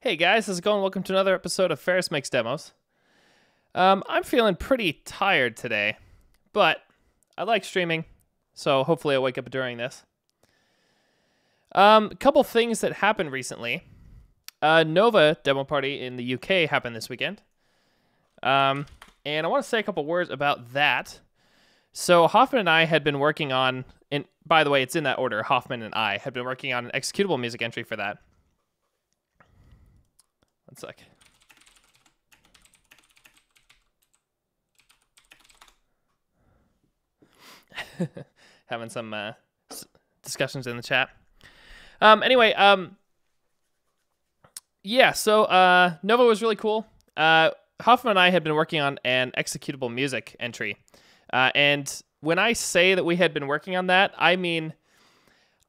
Hey guys, how's it going? Welcome to another episode of Ferris Makes Demos. I'm feeling pretty tired today, but I like streaming, so hopefully I'll wake up during this. A couple things that happened recently. Nova demo party in the UK happened this weekend. And I want to say a couple words about that. So Hoffman and I had been working on, and by the way, it's in that order, Hoffman and I had been working on an executable music entry for that. One sec. Having some discussions in the chat. Anyway, yeah, so Nova was really cool. Hoffman and I had been working on an executable music entry. And when I say that we had been working on that, I mean,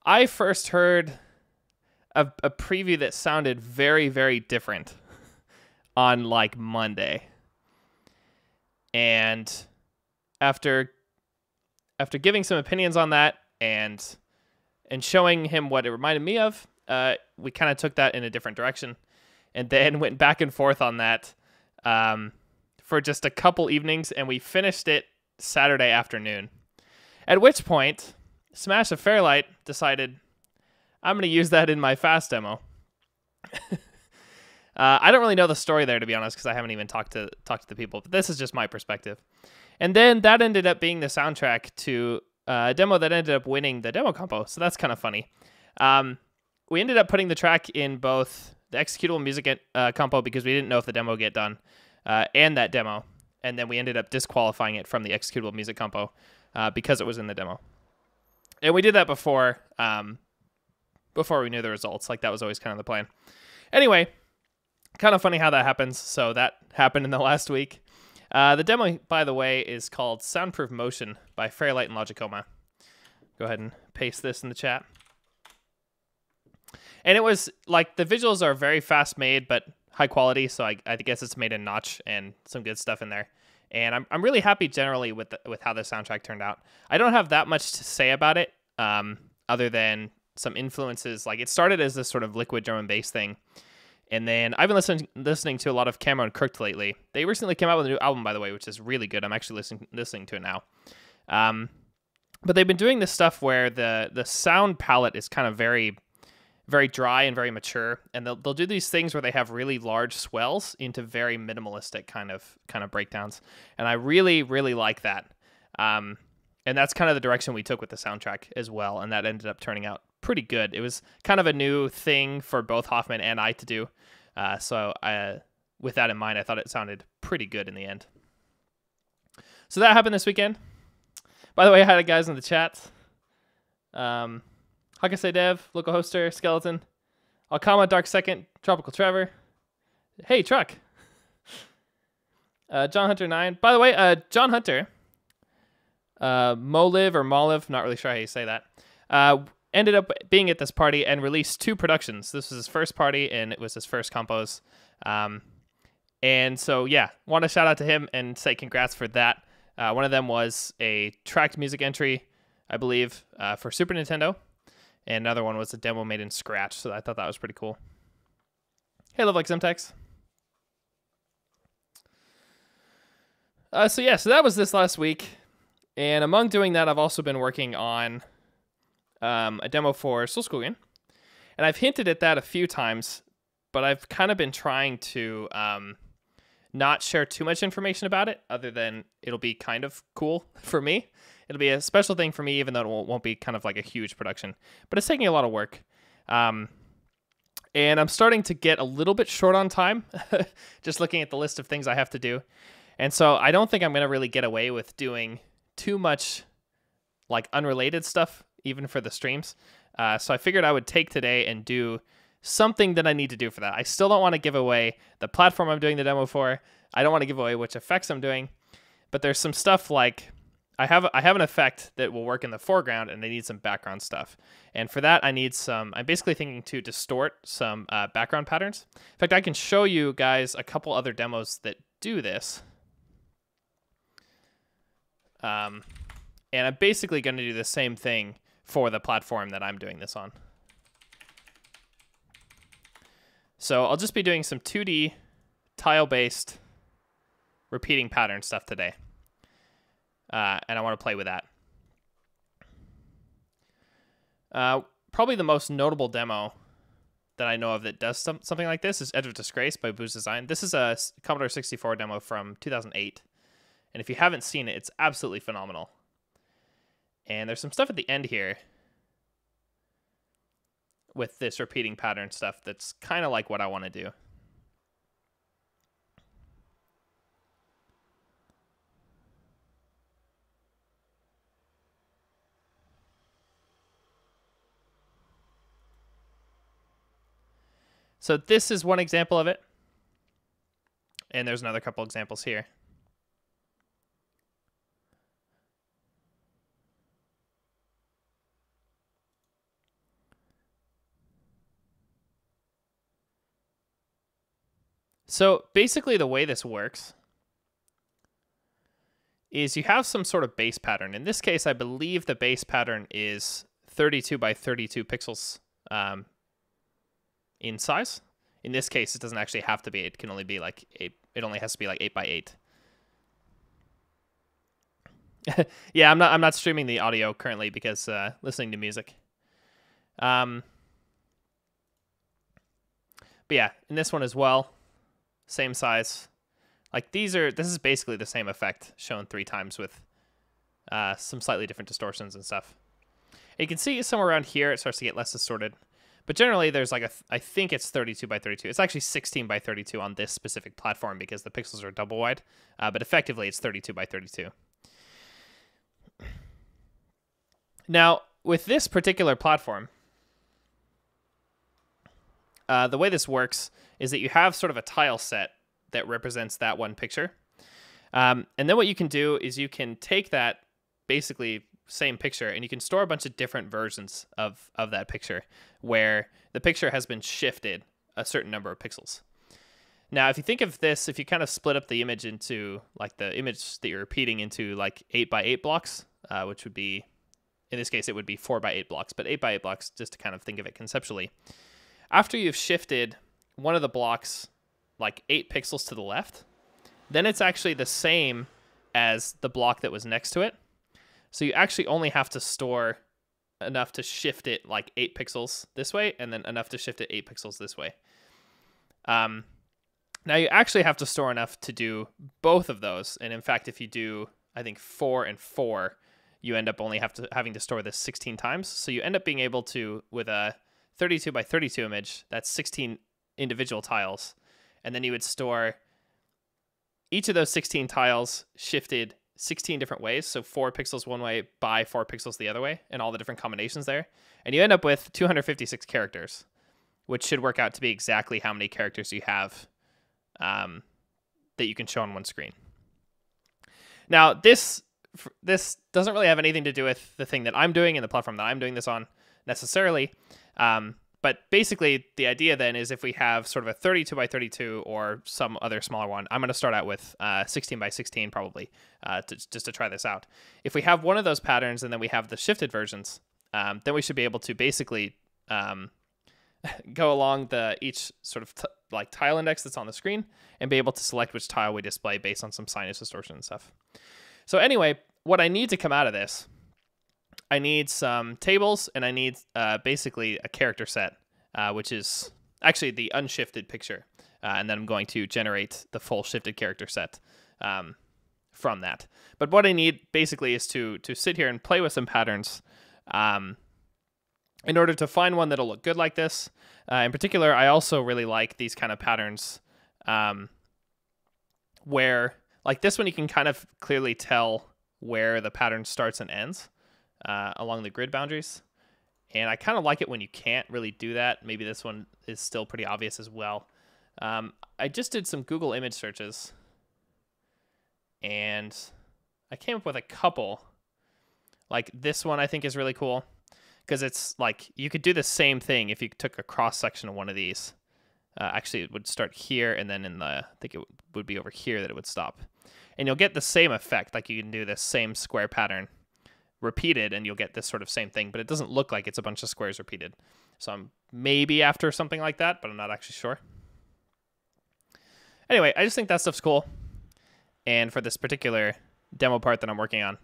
I first heard a preview that sounded very, very different on like Monday. And after giving some opinions on that and showing him what it reminded me of, we kind of took that in a different direction and then went back and forth on that for just a couple evenings, and we finished it Saturday afternoon. At which point, Smash of Fairlight decided, I'm going to use that in my fast demo. I don't really know the story there, to be honest, because I haven't even talked to the people, but this is just my perspective. And then that ended up being the soundtrack to a demo that ended up winning the demo compo, so that's kind of funny. We ended up putting the track in both the executable music compo because we didn't know if the demo would get done, and that demo, and then we ended up disqualifying it from the executable music compo because it was in the demo. And we did that before we knew the results. Like, that was always kind of the plan. Anyway, kind of funny how that happens. So that happened in the last week. The demo, by the way, is called Soundproof Motion by Fairlight and Logicoma. Go ahead and paste this in the chat. And it was, like, the visuals are very fast made, but high quality. So I guess it's made in Notch and some good stuff in there. And I'm really happy generally with how the soundtrack turned out. I don't have that much to say about it, other than some influences. Like, it started as this sort of liquid drum and bass thing, and then I've been listening to a lot of Cameron Crooked lately. They recently came out with a new album, by the way, which is really good. I'm actually listening to it now. But they've been doing this stuff where the sound palette is kind of very, very dry and very mature, and they'll do these things where they have really large swells into very minimalistic kind of breakdowns, and I really, really like that. And that's kind of the direction we took with the soundtrack as well, and that ended up turning out pretty good. It was kind of a new thing for both Hoffman and I to do. So with that in mind, I thought it sounded pretty good in the end. So that happened this weekend. By the way, hi to guys in the chat. Hakase Dev, Local Hoster, Skeleton, Alkama, Dark Second, Tropical Trevor. Hey, Truck. John Hunter 9. By the way, John Hunter, Moliv or Moliv, not really sure how you say that, ended up being at this party and released 2 productions. This was his first party, and it was his first compos. And so, yeah, want to shout out to him and say congrats for that. One of them was a tracked music entry, I believe, for Super Nintendo. And another one was a demo made in Scratch, so I thought that was pretty cool. Hey, Love Like Semtex. So that was this last week. And among doing that, I've also been working on a demo for Soul School again. And I've hinted at that a few times, but I've kind of been trying to not share too much information about it, other than it'll be kind of cool for me. It'll be a special thing for me, even though it won't be kind of like a huge production. But it's taking a lot of work. And I'm starting to get a little bit short on time, just looking at the list of things I have to do. And so I don't think I'm going to really get away with doing too much like unrelated stuff, even for the streams. So I figured I would take today and do something that I need to do for that. I still don't want to give away the platform I'm doing the demo for. I don't want to give away which effects I'm doing. But there's some stuff like I have an effect that will work in the foreground, and I need some background stuff. And for that, I'm basically thinking to distort some background patterns. In fact, I can show you guys a couple other demos that do this. And I'm basically going to do the same thing for the platform that I'm doing this on. So I'll just be doing some 2D tile-based repeating pattern stuff today. And I want to play with that. Probably the most notable demo that I know of that does something like this is Edge of Disgrace by Boo's Design. This is a Commodore 64 demo from 2008. And if you haven't seen it, it's absolutely phenomenal. And there's some stuff at the end here with this repeating pattern stuff that's kind of like what I want to do. So this is one example of it. And there's another couple examples here. So basically the way this works is you have some sort of base pattern. In this case, I believe the base pattern is 32 by 32 pixels in size. In this case, it doesn't actually have to be. It can only be like 8. It only has to be like 8 by 8. Yeah, I'm not streaming the audio currently because listening to music. But yeah, in this one as well, same size. Like this is basically the same effect shown 3 times with some slightly different distortions and stuff. And you can see somewhere around here it starts to get less distorted. But generally there's like I think it's 32 by 32. It's actually 16 by 32 on this specific platform because the pixels are double wide. But effectively it's 32 by 32. Now, with this particular platform, the way this works is that you have sort of a tile set that represents that one picture. And then what you can do is you can take that basically same picture and you can store a bunch of different versions of that picture where the picture has been shifted a certain number of pixels. Now, if you think of this, if you kind of split up the image into like the image that you're repeating into like 8 by 8 blocks, which would be, in this case, it would be 4 by 8 blocks, but 8 by 8 blocks, just to kind of think of it conceptually. After you've shifted one of the blocks like 8 pixels to the left, then it's actually the same as the block that was next to it. So you actually only have to store enough to shift it like 8 pixels this way, and then enough to shift it 8 pixels this way. Now you actually have to store enough to do both of those. And in fact, if you do, I think 4 and 4, you end up only having to store this 16 times. So you end up being able to, with a 32 by 32 image, that's 16 individual tiles. And then you would store each of those 16 tiles shifted 16 different ways. So 4 pixels one way by 4 pixels the other way, and all the different combinations there. And you end up with 256 characters, which should work out to be exactly how many characters you have that you can show on one screen. Now, this doesn't really have anything to do with the thing that I'm doing and the platform that I'm doing this on necessarily. But basically, the idea then is if we have sort of a 32 by 32 or some other smaller one, I'm going to start out with 16 by 16 probably, just to try this out. If we have one of those patterns and then we have the shifted versions, then we should be able to basically go along each sort of like tile index that's on the screen and be able to select which tile we display based on some sinus distortion and stuff. So anyway, what I need to come out of this, I need some tables and I need basically a character set, which is actually the unshifted picture. And then I'm going to generate the full shifted character set from that. But what I need basically is to sit here and play with some patterns in order to find one that'll look good like this. In particular, I also really like these kind of patterns where, like this one, you can kind of clearly tell where the pattern starts and ends along the grid boundaries. And I kind of like it when you can't really do that. Maybe this one is still pretty obvious as well. I just did some Google image searches and I came up with a couple. Like this one I think is really cool because it's like you could do the same thing if you took a cross section of one of these. Actually, it would start here and then I think it would be over here that it would stop. And you'll get the same effect, like you can do this same square pattern repeated and you'll get this sort of same thing, but it doesn't look like it's a bunch of squares repeated. So I'm maybe after something like that, but I'm not actually sure. Anyway, I just think that stuff's cool. And for this particular demo part that I'm working on,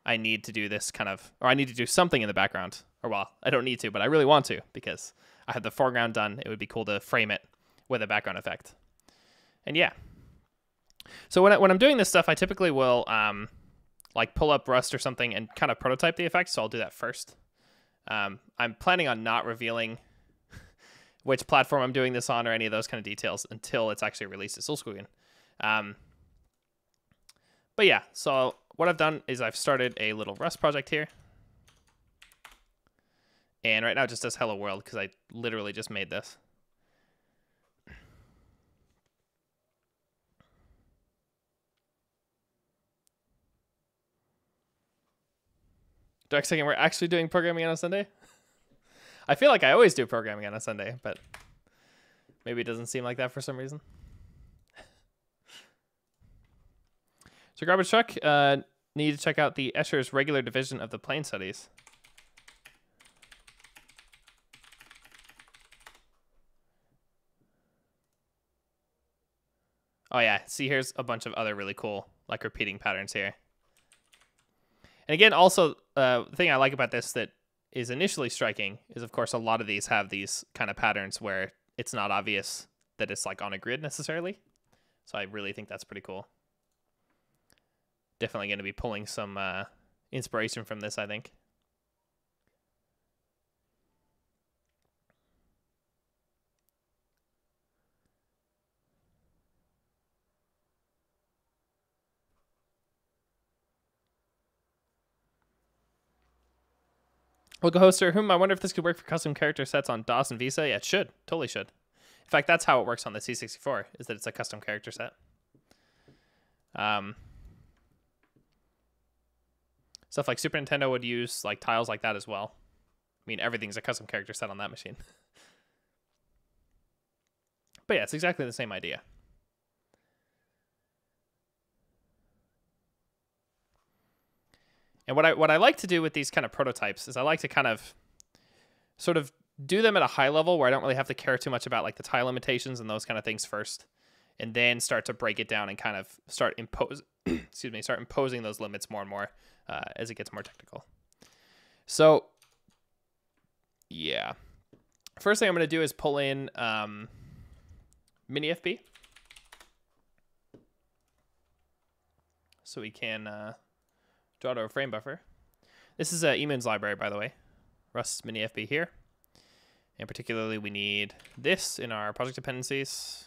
I need to do this kind of, or I need to do something in the background. Or well, I don't need to, but I really want to because I have the foreground done. It would be cool to frame it with a background effect. And yeah. So when I'm doing this stuff, I typically will like pull up Rust or something and kind of prototype the effect. So I'll do that first. I'm planning on not revealing which platform I'm doing this on or any of those kind of details until it's actually released as oldschool. But yeah, so what I've done is I've started a little Rust project here. And right now it just does hello world because I literally just made this. Dark second, we're actually doing programming on a Sunday? I feel like I always do programming on a Sunday, but maybe it doesn't seem like that for some reason. So garbage truck, need to check out the Escher's regular division of the plane studies. Oh yeah, see here's a bunch of other really cool like repeating patterns here. And again, also the thing I like about this that is initially striking is of course a lot of these have these kind of patterns where it's not obvious that it's like on a grid necessarily. So I really think that's pretty cool. Definitely going to be pulling some inspiration from this, I think. Local hoster, I wonder if this could work for custom character sets on DOS and Visa. Yeah, it should. Totally should. In fact, that's how it works on the C64, is that it's a custom character set. Stuff like Super Nintendo would use like tiles like that as well. I mean, everything's a custom character set on that machine. But yeah, it's exactly the same idea. And what I like to do with these kind of prototypes is I like to kind of sort of do them at a high level where I don't really have to care too much about like the tile limitations and those kind of things first, and then start to break it down and kind of start imposing those limits more and more as it gets more technical. So yeah, first thing I'm going to do is pull in mini FB so we can draw to a frame buffer. This is Eamon's library, by the way. Rust's mini FB here. And particularly we need this in our project dependencies.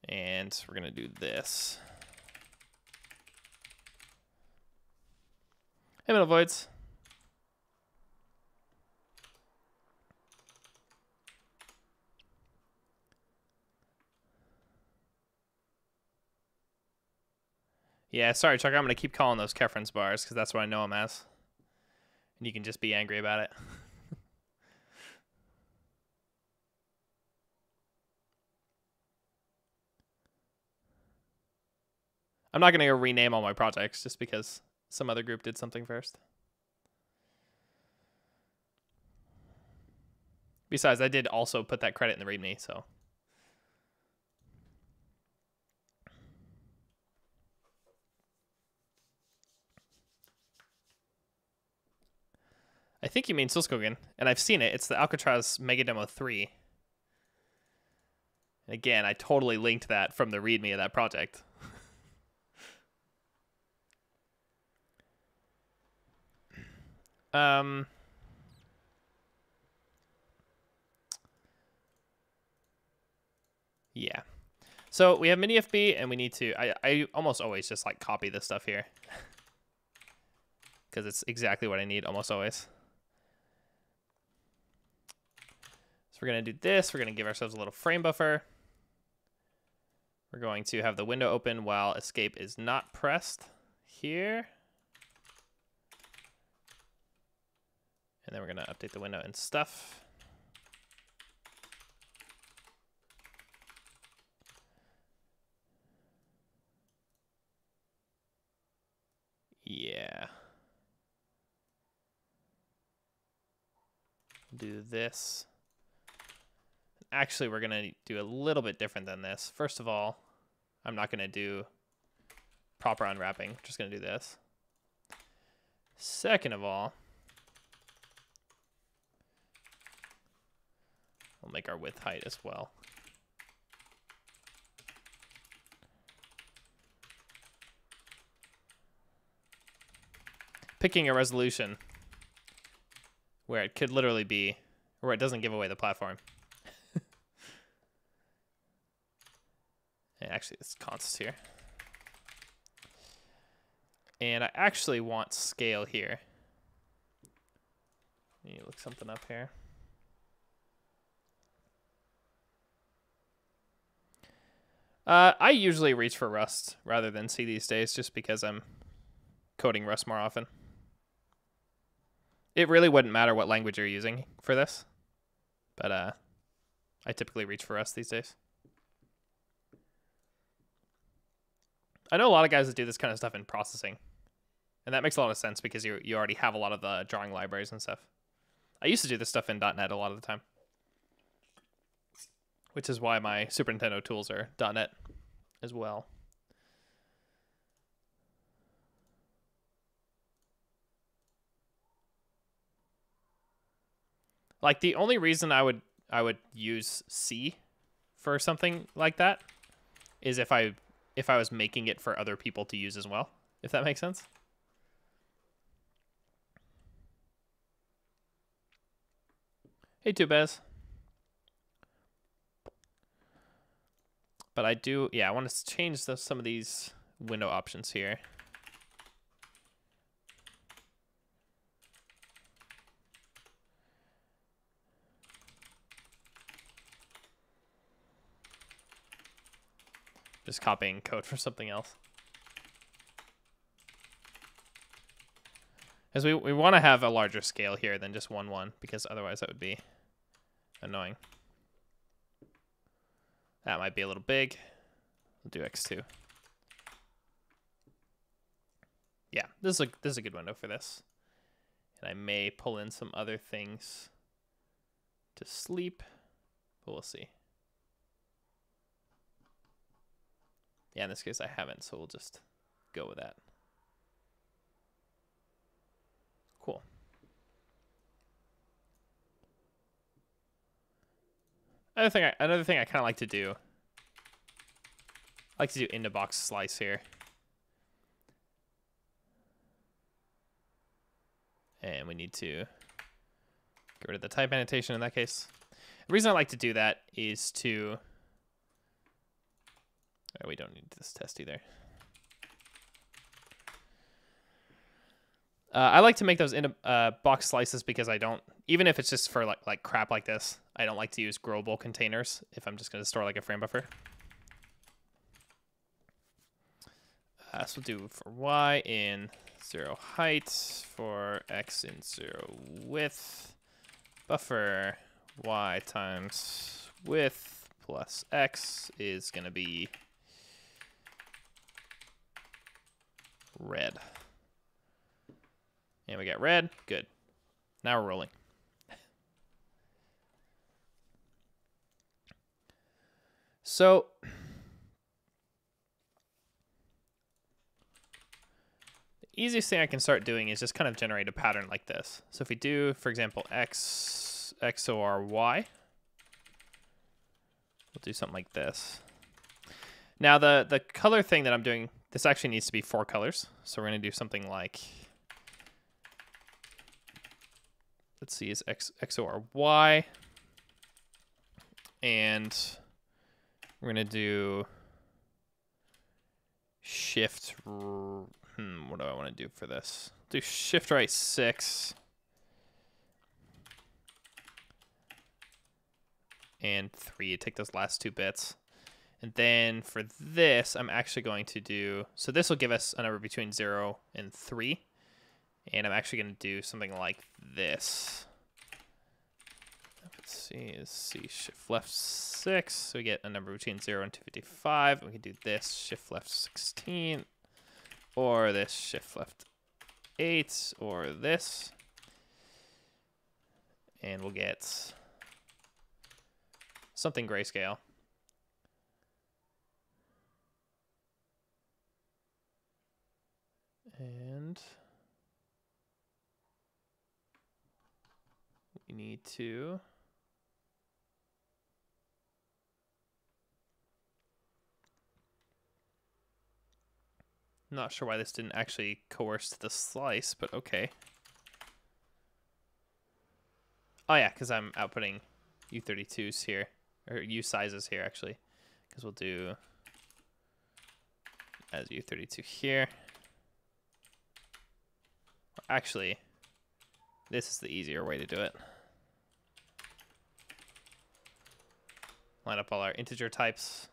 And we're going to do this. Hey, middle voids. Yeah, sorry, Chuck. I'm going to keep calling those reference bars because that's what I know them as. And you can just be angry about it. I'm not going to go rename all my projects just because some other group did something first. Besides, I did also put that credit in the README, so. I think you mean Sulskogen, and I've seen it. It's the Alcatraz Mega Demo 3. And again, I totally linked that from the README of that project. Yeah. So we have mini FB, and we need to, I almost always just like copy this stuff here. Because it's exactly what I need almost always. So we're going to do this. We're going to give ourselves a little frame buffer. We're going to have the window open while escape is not pressed here. And then we're going to update the window and stuff. do this. Actually, we're going to do a little bit different than this. First of all, I'm not going to do proper unwrapping. I'm just going to do this. Second of all, we'll make our width height as well. Picking a resolution where it could literally be, where it doesn't give away the platform. And actually, it's const here. And I actually want scale here. Let me look something up here. I usually reach for Rust rather than C these days, just because I'm coding Rust more often. It really wouldn't matter what language you're using for this, but I typically reach for Rust these days. I know a lot of guys that do this kind of stuff in processing, and that makes a lot of sense because you already have a lot of the drawing libraries and stuff. I used to do this stuff in .NET a lot of the time, which is why my Super Nintendo tools are .NET as well. Like, the only reason I would use C for something like that is if I was making it for other people to use as well, if that makes sense. Hey, Tubez. But I do, yeah, I want to change some of these window options here. Just copying code for something else. Because we want to have a larger scale here than just 1, 1, because otherwise that would be annoying. That might be a little big. We'll do X2. Yeah, this is a good window for this. And I may pull in some other things to sleep, but we'll see. Yeah, in this case I haven't, so we'll just go with that. Cool. Another thing I kind of like to do. I like to do into box slice here. And we need to get rid of the type annotation in that case. The reason I like to do that is to... we don't need this test either. I like to make those into box slices because I don't, even if it's just for like crap like this, I don't like to use growable containers if I'm just going to store like a frame buffer. So we'll do for y in 0 height, for x in 0 width, buffer y times width plus x is going to be red. And we got red. Good. Now we're rolling. So the easiest thing I can start doing is just kind of generate a pattern like this. So if we do, for example, x XOR y, we'll do something like this. Now the color thing that I'm doing, this actually needs to be 4 colors. So we're going to do something like, let's see, is XOR y. And we're going to do shift, what do I want to do for this? Do shift right 6. And 3, take those last 2 bits. And then for this, I'm actually going to do, so this will give us a number between 0 and 3. And I'm actually going to do something like this. Let's see, is C shift left 6. So we get a number between 0 and 255. We can do this shift left 16, or this shift left 8, or this. And we'll get something grayscale. And we need to not sure why this didn't actually coerce to the slice, but okay. Oh yeah, because I'm outputting U32s here, or U sizes here actually, because we'll do as U32 here. Actually, this is the easier way to do it. Line up all our integer types.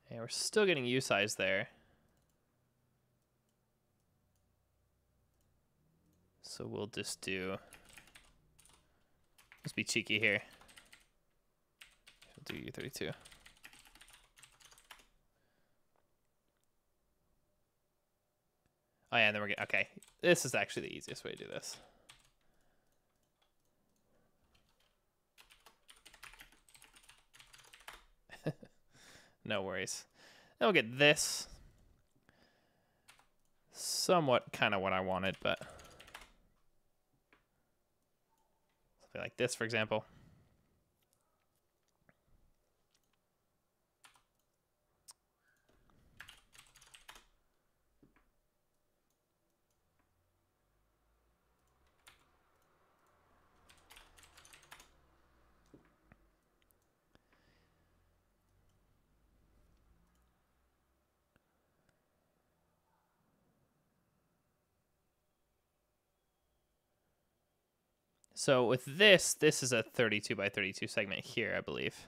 And we're still getting U size there. So we'll just do, let's be cheeky here. We'll do U32. Oh yeah, and then we're getting, okay. This is actually the easiest way to do this. No worries. Then we'll get this. Somewhat kind of what I wanted, but something like this, for example. So with this is a 32 by 32 segment here, I believe.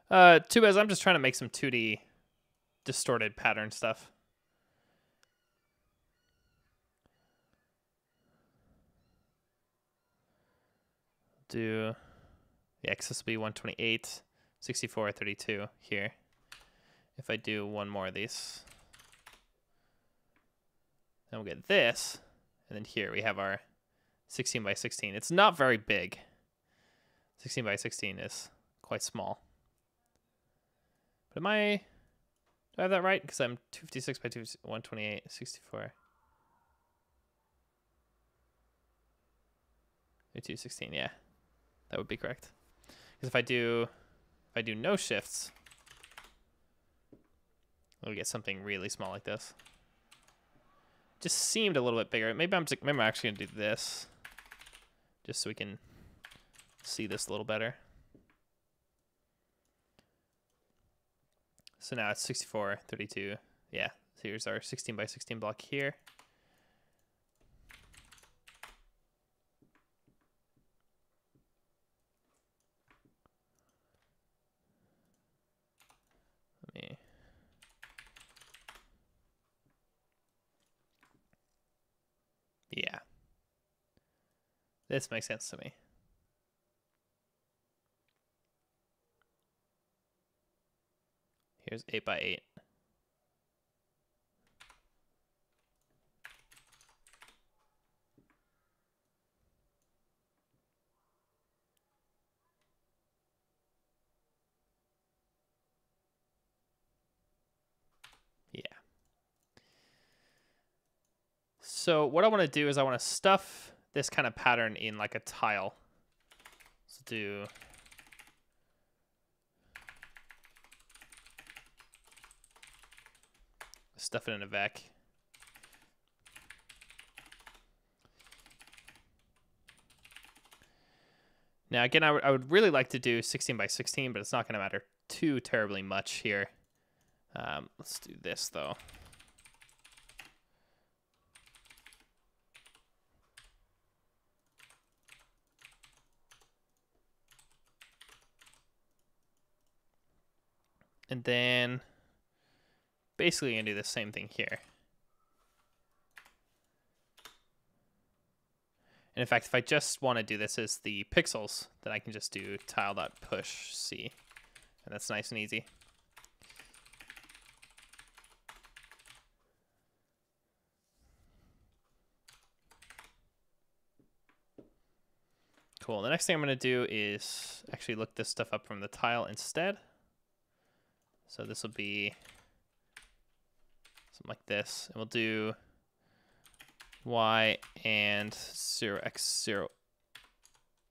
Too bad I'm just trying to make some 2D distorted pattern stuff. Do the axis will be 128, 64, 32 here. If I do one more of these, then we'll get this. And then here we have our 16 by 16. It's not very big. 16 by 16 is quite small. But do I have that right? Because I'm 256 by 128, 64. 216, yeah. That would be correct. Because if I do no shifts, we'll get something really small like this. Just seemed a little bit bigger. Maybe I'm actually gonna do this, just so we can see this a little better. So now it's 64, 32. Yeah. So here's our 16 by 16 block here. Let me. Yeah. This makes sense to me. Here's 8 by 8. Yeah. So what I want to do is I want to stuff this kind of pattern in like a tile. So do stuff it in a vec. Now again, I would really like to do 16 by 16, but it's not going to matter too terribly much here. Let's do this though. And then basically gonna do the same thing here. And in fact, if I just want to do this as the pixels, then I can just do tile.push C. And that's nice and easy. Cool. The next thing I'm going to do is actually look this stuff up from the tile instead. So this will be something like this. And we'll do y and 0x0.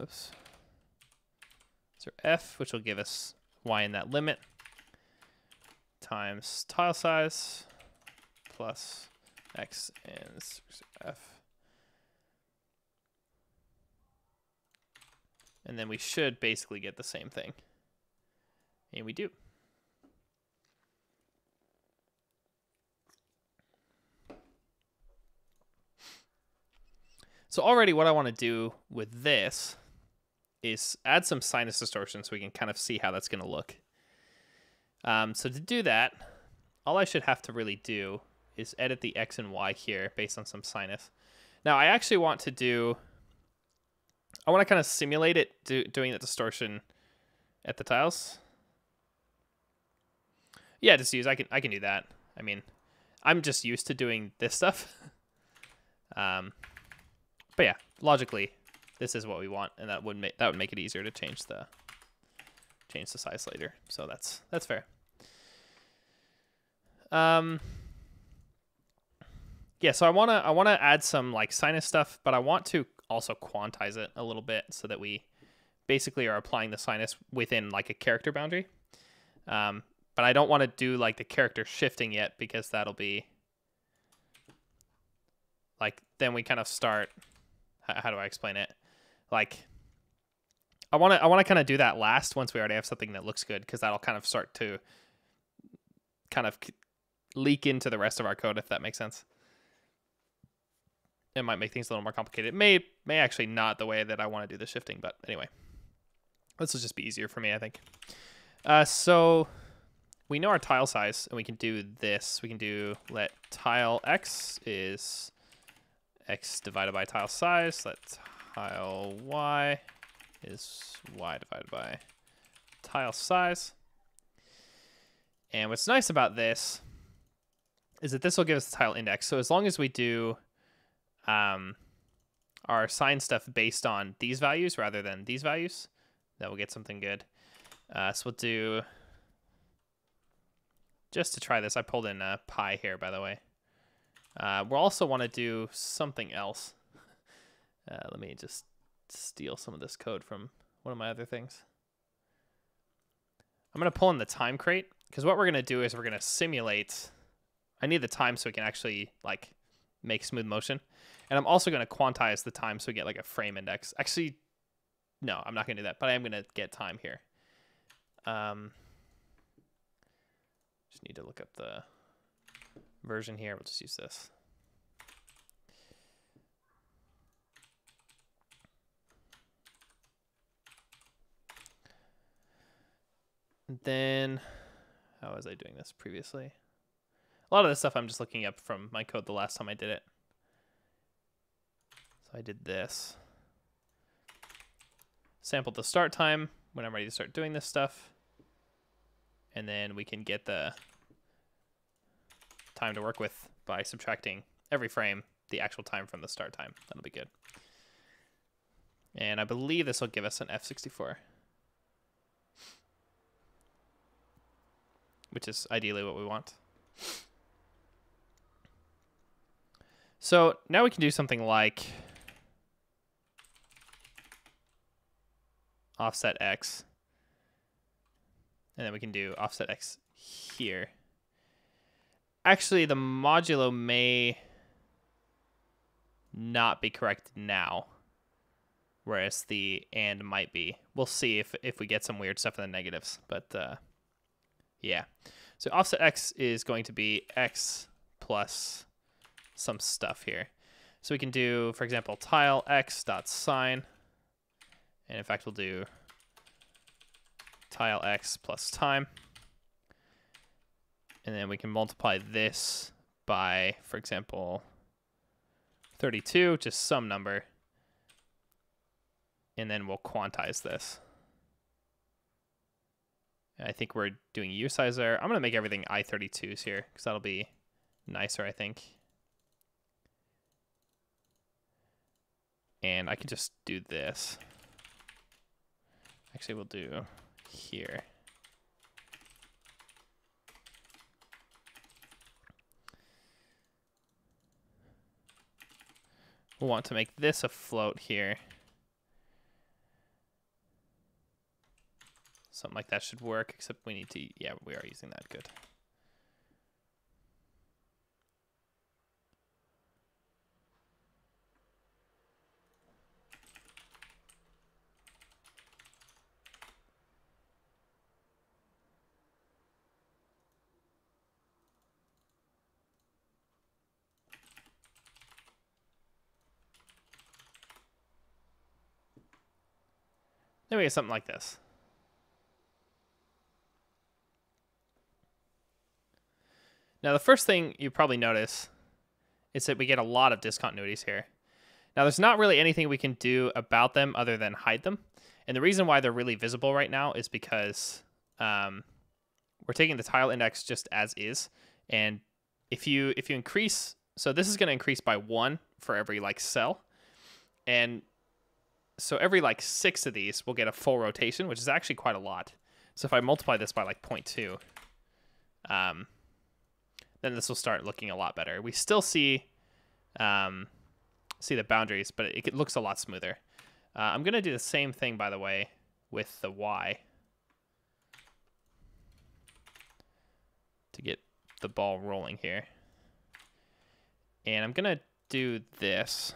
Oops. 0f, which will give us y in that limit, times tile size plus x and 0f. And then we should basically get the same thing. And we do. So already what I want to do with this is add some sinus distortion so we can kind of see how that's going to look. So to do that, all I should have to really do is edit the x and y here based on some sinus. Now I actually want to do, I want to kind of simulate it doing the distortion at the tiles. Yeah, just use, I can do that. I mean, I'm just used to doing this stuff. But yeah, logically, this is what we want, and that would make it easier to change the size later. So that's fair. Yeah, so I wanna add some like sinus stuff, but I want to also quantize it a little bit so that we basically are applying the sinus within like a character boundary. But I don't want to do like the character shifting yet, because that'll be like, then we kind of start. How do I explain it? Like, I want to kind of do that last once we already have something that looks good, because that'll kind of start to kind of leak into the rest of our code, if that makes sense. It might make things a little more complicated. It may actually not the way that I want to do the shifting, but anyway, this will just be easier for me, I think. So we know our tile size, and we can do this. We can do let tile x is x divided by tile size. Let tile y is y divided by tile size. And what's nice about this is that this will give us the tile index. So as long as we do our sign stuff based on these values rather than these values, that will get something good. So we'll do, just to try this, I pulled in pi here, by the way. We'll also want to do something else. Let me just steal some of this code from one of my other things. I'm going to pull in the time crate, because what we're going to do is we're going to simulate. I need the time so we can actually like make smooth motion. And I'm also going to quantize the time so we get like a frame index. Actually, no, I'm not going to do that, but I am going to get time here. Just need to look up the version here. We'll just use this. And then, how was I doing this previously? A lot of this stuff I'm just looking up from my code the last time I did it. So I did this. Sampled the start time when I'm ready to start doing this stuff. And then we can get the time to work with by subtracting every frame the actual time from the start time. That'll be good. And I believe this will give us an F64, which is ideally what we want. So now we can do something like offset X. And then we can do offset X here. Actually, the modulo may not be correct now, whereas the and might be. We'll see if we get some weird stuff in the negatives, but yeah. So offset X is going to be X plus some stuff here. So we can do, for example, tile X dot sign, and in fact we'll do tile X plus time. And then we can multiply this by, for example, 32, just some number. And then we'll quantize this. And I think we're doing U size there. I'm going to make everything I32s here, because that'll be nicer, I think. And I can just do this. Actually, we'll do here. We'll want to make this a float here. Something like that should work, except we need to, yeah, we are using that, good. Then we get something like this. Now, the first thing you probably notice is that we get a lot of discontinuities here. Now, there's not really anything we can do about them other than hide them. And the reason why they're really visible right now is because we're taking the tile index just as is. And if you increase, so this is going to increase by 1 for every like cell. And so every like 6 of these will get a full rotation, which is actually quite a lot. So if I multiply this by like 0.2, then this will start looking a lot better. We still see the boundaries, but it looks a lot smoother. I'm going to do the same thing, by the way, with the Y to get the ball rolling here. And I'm going to do this.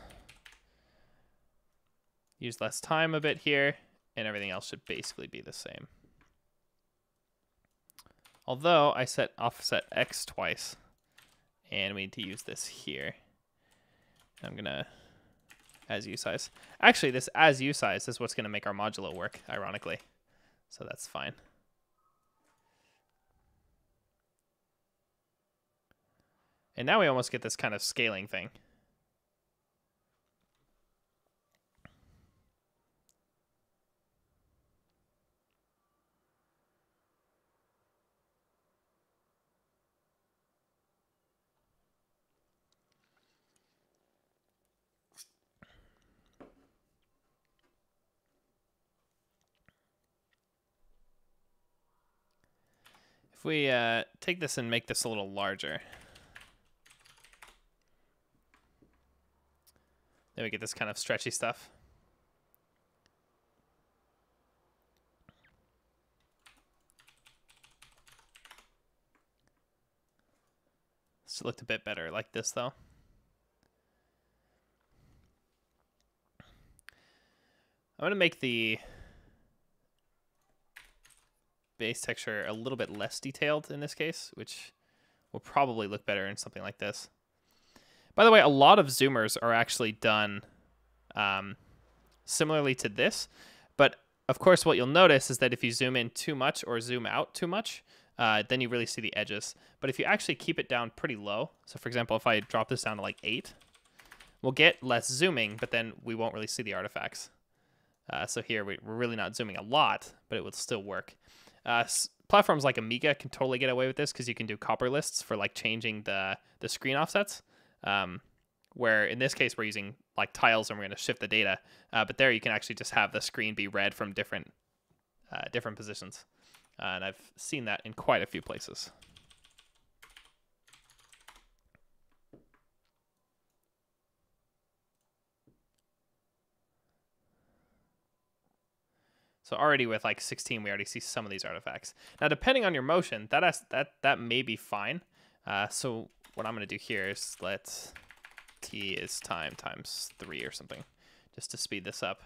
Use less time a bit here, and everything else should basically be the same. Although I set offset X twice, and we need to use this here. I'm going to as U size. Actually, this as U size is what's going to make our modulo work, ironically. So that's fine. And now we almost get this kind of scaling thing. If we take this and make this a little larger, then we get this kind of stretchy stuff. This looked a bit better like this, though. I'm going to make the base texture a little bit less detailed in this case, which will probably look better in something like this. By the way, a lot of zoomers are actually done similarly to this, but of course what you'll notice is that if you zoom in too much or zoom out too much, then you really see the edges. But if you actually keep it down pretty low, so for example, if I drop this down to like 8, we'll get less zooming, but then we won't really see the artifacts. So here we're really not zooming a lot, but it would still work. Platforms like Amiga can totally get away with this because you can do copper lists for like changing the screen offsets. Where in this case we're using like tiles and we're going to shift the data, but there you can actually just have the screen be read from different positions, and I've seen that in quite a few places. So already with like 16, we already see some of these artifacts. Now, depending on your motion, that may be fine. So what I'm going to do here is let t is time times 3 or something, just to speed this up.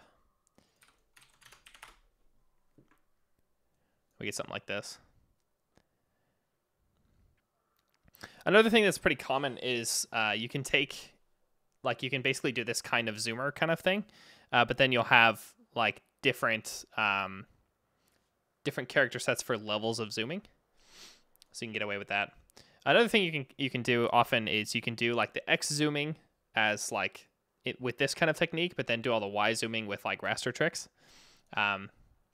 We get something like this. Another thing that's pretty common is you can take, like, you can basically do this kind of zoomer kind of thing, but then you'll have like different character sets for levels of zooming, so you can get away with that. Another thing you can do often is you can do like the X zooming as like with this kind of technique, but then do all the Y zooming with like raster tricks,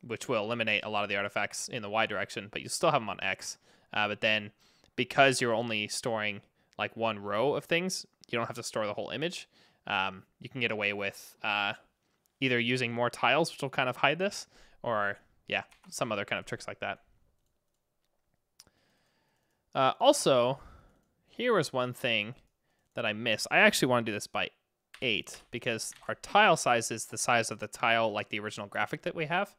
which will eliminate a lot of the artifacts in the Y direction, but you still have them on X. But then because you're only storing like one row of things, you don't have to store the whole image. You can get away with either using more tiles, which will kind of hide this, or yeah, some other kind of tricks like that. Also, here was one thing that I missed. I actually want to do this by 8 because our tile size is the size of the tile, like the original graphic that we have.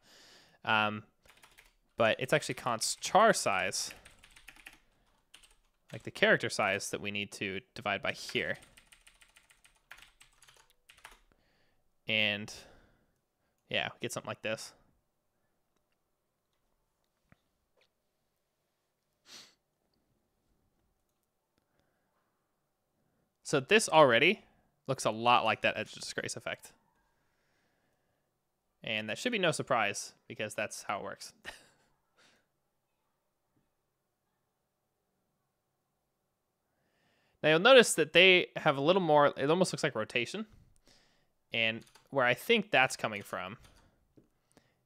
But it's actually const char size, like the character size that we need to divide by here. And yeah, get something like this. So this already looks a lot like that edge disgrace effect. And that should be no surprise because that's how it works. Now you'll notice that they have a little more, it almost looks like rotation. And where I think that's coming from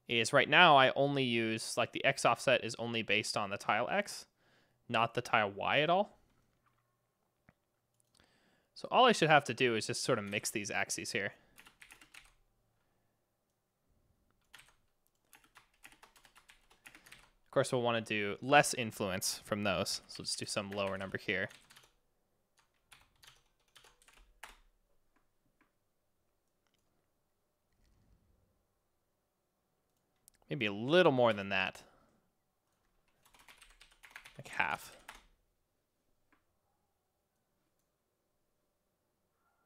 is right now I only use, like the X offset is only based on the tile X, not the tile Y at all. So all I should have to do is just sort of mix these axes here. Of course, we'll want to do less influence from those. So let's do some lower number here. Maybe a little more than that. Like half.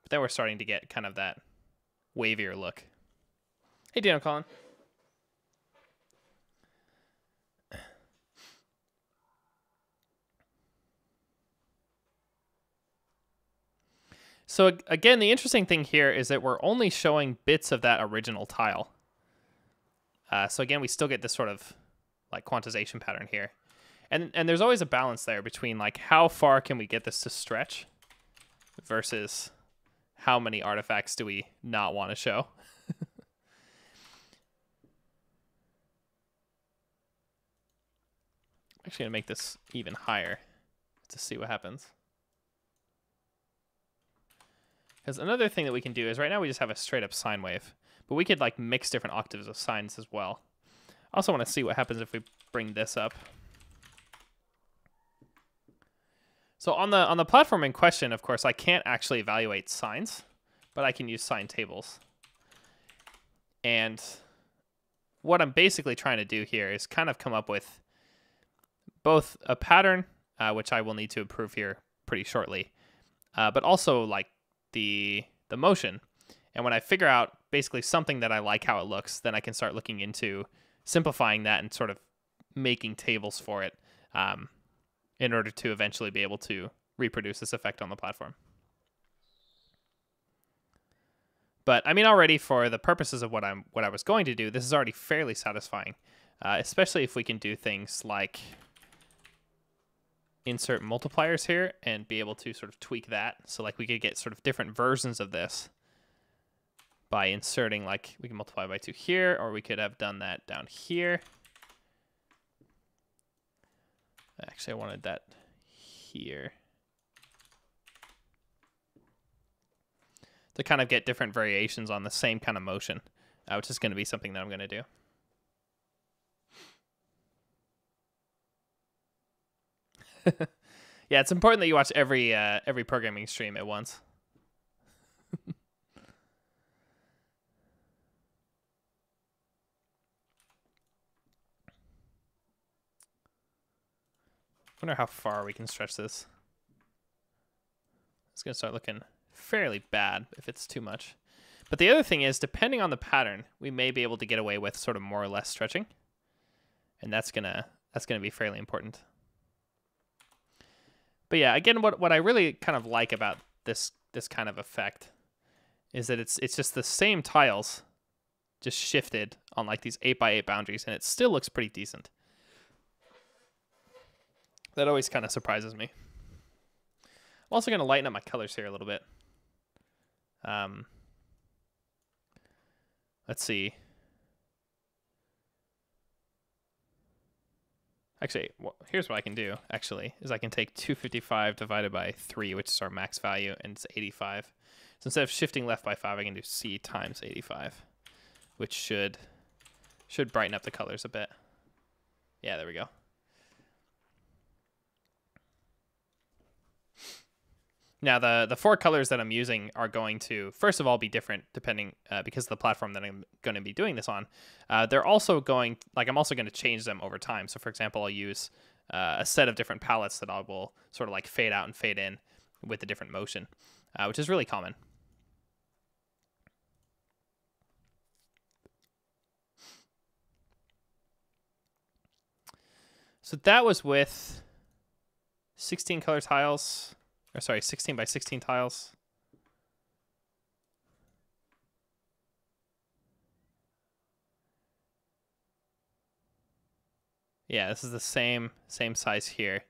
But then we're starting to get kind of that wavier look. Hey, Daniel Colin. So again, the interesting thing here is that we're only showing bits of that original tile. So again, we still get this sort of like quantization pattern here. And there's always a balance there between like how far can we get this to stretch versus how many artifacts do we not want to show. I'm actually going to make this even higher to see what happens. Because another thing that we can do is right now we just have a straight up sine wave, but we could like mix different octaves of sines as well. I also want to see what happens if we bring this up. So on the platform in question, of course, I can't actually evaluate sines, but I can use sine tables. And what I'm basically trying to do here is kind of come up with both a pattern, which I will need to improve here pretty shortly, but also like the motion. And when I figure out basically something that I like how it looks, then I can start looking into simplifying that and sort of making tables for it in order to eventually be able to reproduce this effect on the platform. But I mean, already for the purposes of what I was going to do, this is already fairly satisfying, especially if we can do things like insert multipliers here and be able to sort of tweak that. So like we could get sort of different versions of this by inserting, like we can multiply by 2 here, or we could have done that down here. Actually, I wanted that here to kind of get different variations on the same kind of motion, which is going to be something that I'm going to do. Yeah, it's important that you watch every programming stream at once. Wonder how far we can stretch this. It's going to start looking fairly bad if it's too much. But the other thing is, depending on the pattern, we may be able to get away with sort of more or less stretching. And that's gonna be fairly important. But yeah, again, what I really kind of like about this kind of effect is that it's just the same tiles just shifted on like these 8x8 boundaries, and it still looks pretty decent. That always kind of surprises me. I'm also going to lighten up my colors here a little bit. Let's see. Actually, here's what I can do, actually, is I can take 255 divided by 3, which is our max value, and it's 85. So instead of shifting left by 5, I can do C times 85, which should Should brighten up the colors a bit. Yeah, there we go. Now, the 4 colors that I'm using are going to, first of all, be different depending, because of the platform that I'm going to be doing this on. They're also going, like, I'm also going to change them over time. So, for example, I'll use a set of different palettes that I will sort of like fade out and fade in with a different motion, which is really common. So that was with 16 color tiles. Or sorry, 16 by 16 tiles. Yeah, this is the same size here.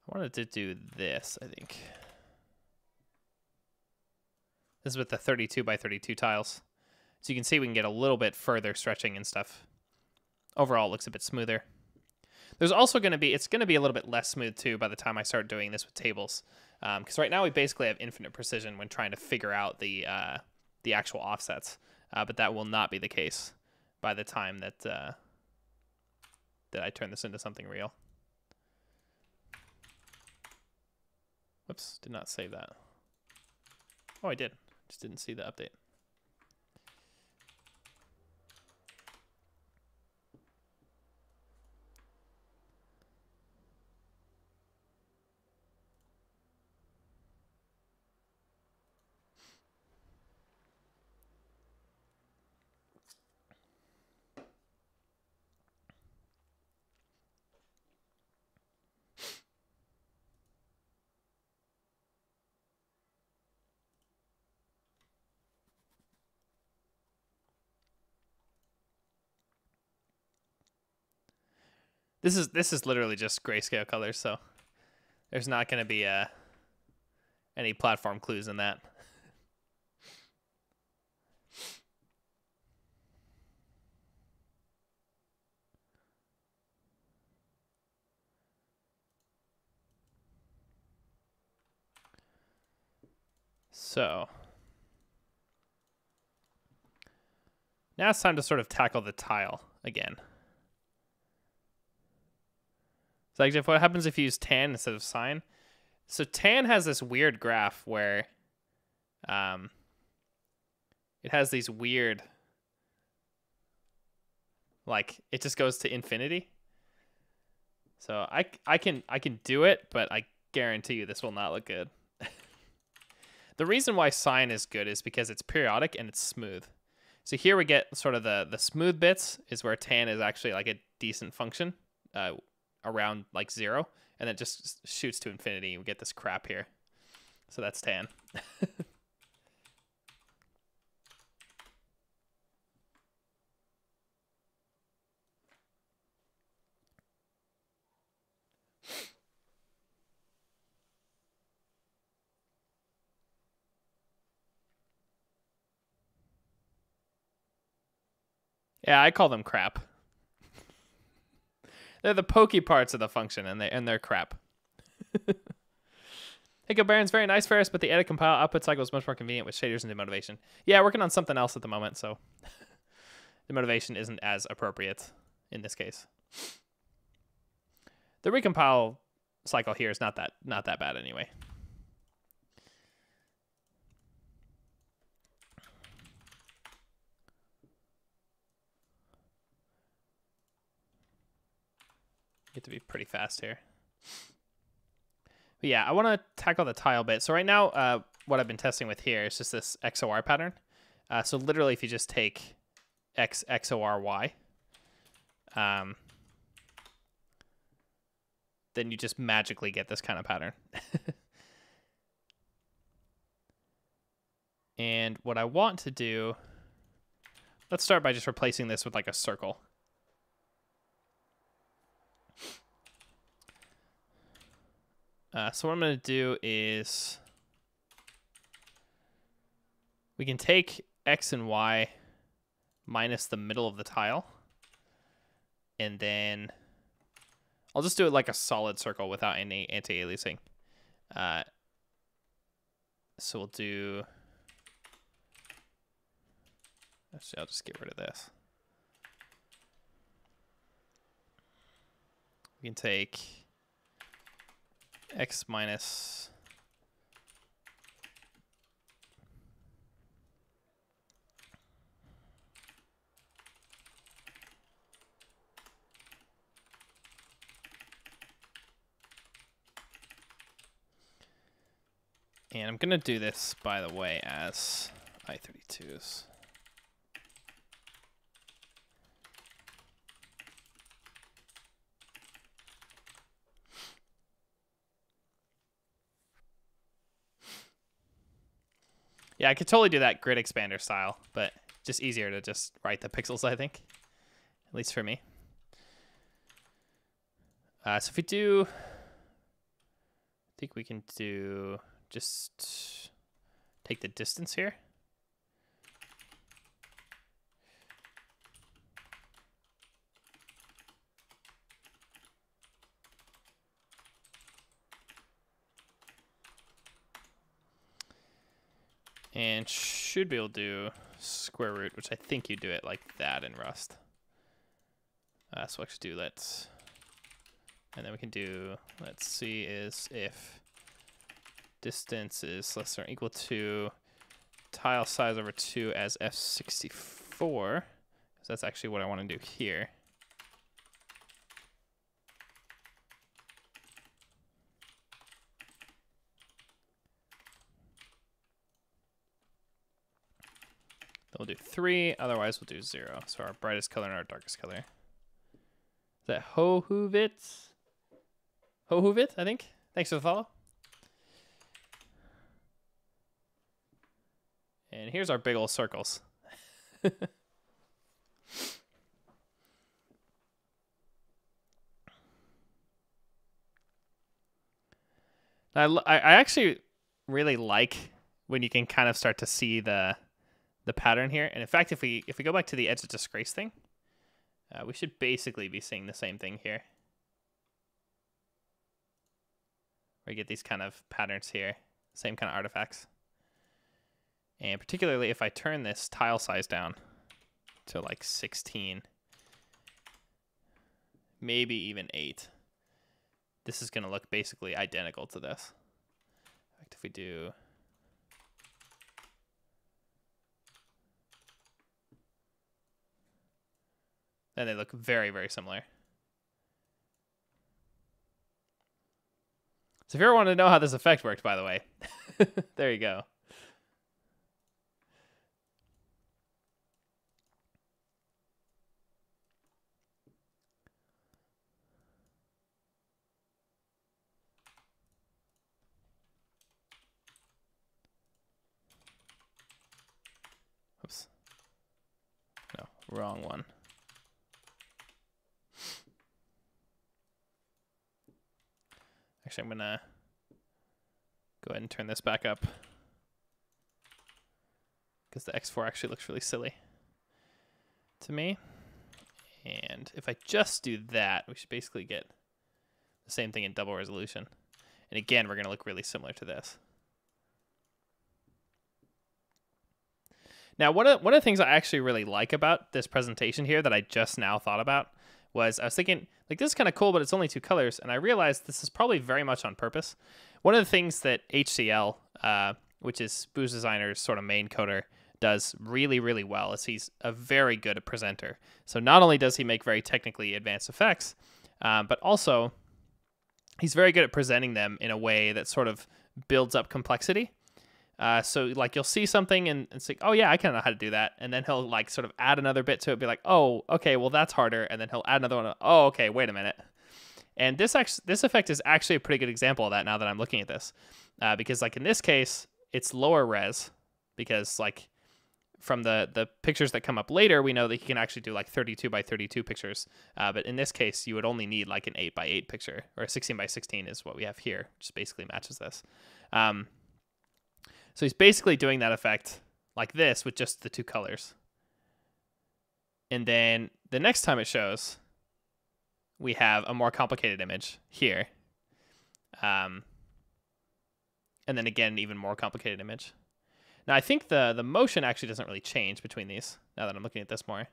I wanted to do this, I think. This is with the 32 by 32 tiles. So you can see we can get a little bit further stretching and stuff. Overall, it looks a bit smoother. There's also going to be, it's going to be a little bit less smooth too by the time I start doing this with tables. Because right now we basically have infinite precision when trying to figure out the actual offsets. But that will not be the case by the time that I turn this into something real. Whoops, did not save that. Oh, I did. Just didn't see the update. This is literally just grayscale colors, so there's not going to be any platform clues in that. So now it's time to sort of tackle the tile again. So like, what happens if you use tan instead of sine? So tan has this weird graph where it has these weird, like, it just goes to infinity. So I can do it, but I guarantee you this will not look good. The reason why sine is good is because it's periodic and it's smooth. So here we get sort of the smooth bits is where tan is actually like a decent function, around like 0, and then it just shoots to infinity. We get this crap here. So that's tan. Yeah, I call them crap. They're the pokey parts of the function, and they're crap. Hey, Baron's very nice, Ferris, but the edit compile output cycle is much more convenient with shaders and demotivation. Yeah, working on something else at the moment, so demotivation isn't as appropriate in this case. The recompile cycle here is not that bad anyway. Get to be pretty fast here. But yeah, I want to tackle the tile bit. So right now, what I've been testing with here is just this XOR pattern. So literally, if you just take X XOR Y, then you just magically get this kind of pattern. And what I want to do, let's start by just replacing this with like a circle. So what I'm going to do is we can take X and Y minus the middle of the tile, and then I'll just do it like a solid circle without any anti-aliasing. So we'll do, actually I'll just get rid of this. we can take x minus and I'm going to do this, by the way, as I32s. Yeah, I could totally do that grid expander style, but just easier to just write the pixels, I think. At least for me. So if we do, I think we can do just take the distance here. And should be able to do square root, which I think you do it like that in Rust. So we'll actually do let's, and then we can do let's see is if distance is less than or equal to tile size over 2 as F64, because that's actually what I want to do here. We'll do 3, otherwise we'll do 0. So our brightest color and our darkest color. Is that Hohuvit? Hohuvit, I think. Thanks for the follow. And here's our big old circles. I actually really like when you can kind of start to see the pattern here. And in fact, if we go back to the edge of disgrace thing, we should basically be seeing the same thing here. We get these kind of patterns here, same kind of artifacts. And particularly if I turn this tile size down to like 16, maybe even 8, this is going to look basically identical to this. In fact, if we do and they look very, very similar. So if you ever want to know how this effect worked, by the way, there you go. Oops. No, wrong one. Actually, I'm going to go ahead and turn this back up because the X4 actually looks really silly to me. And if I just do that, we should basically get the same thing in double resolution. And again, we're going to look really similar to this. Now, one of the things I actually really like about this presentation here that I just now thought about was I was thinking, like, this is kind of cool, but it's only 2 colors. And I realized this is probably very much on purpose. One of the things that HCL, which is Booz Designer's sort of main coder, does really, really well is he's a very good presenter. So not only does he make very technically advanced effects, but also he's very good at presenting them in a way that sort of builds up complexity. So like you'll see something and it's like, oh yeah, I kind of know how to do that. And then he'll like sort of add another bit to it, be like, oh, okay, well that's harder. And then he'll add another one. Oh, okay, wait a minute. And this effect is actually a pretty good example of that now that I'm looking at this. Because like in this case, it's lower res because like from the pictures that come up later, we know that you can actually do like 32 by 32 pictures. But in this case, you would only need like an 8 by 8 picture, or a 16 by 16 is what we have here, which basically matches this. So he's basically doing that effect like this with just the 2 colors. And then the next time it shows, we have a more complicated image here. And then again, an even more complicated image. Now, I think the motion actually doesn't really change between these, now that I'm looking at this more.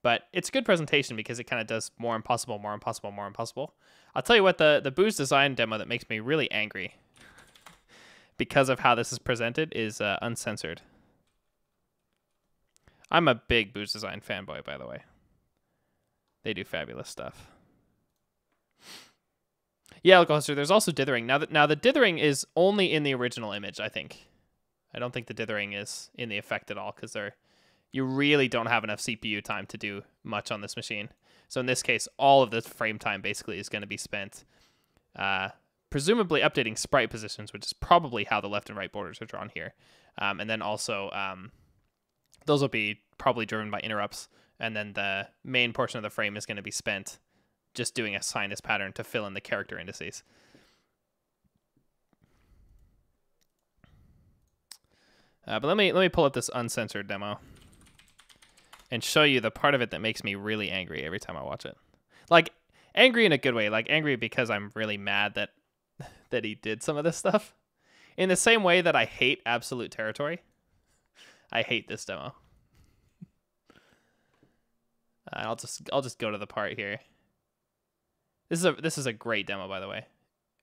But it's a good presentation because it kind of does more impossible, more impossible, more impossible. I'll tell you what, the Booze Design demo that makes me really angry because of how this is presented is uncensored. I'm a big Booze Design fanboy, by the way. They do fabulous stuff. Yeah, Alcoholister, there's also dithering. Now the dithering is only in the original image, I think. I don't think the dithering is in the effect at all because you really don't have enough CPU time to do much on this machine. So in this case, all of the frame time basically is going to be spent presumably updating sprite positions, which is probably how the left and right borders are drawn here. And then also those will be probably driven by interrupts. And then the main portion of the frame is going to be spent just doing a sinus pattern to fill in the character indices. But let me pull up this uncensored demo and show you the part of it that makes me really angry every time I watch it. Like, angry in a good way. Like, angry because I'm really mad that he did some of this stuff. In the same way that I hate Absolute Territory, I hate this demo. I'll just go to the part here. This is a great demo, by the way.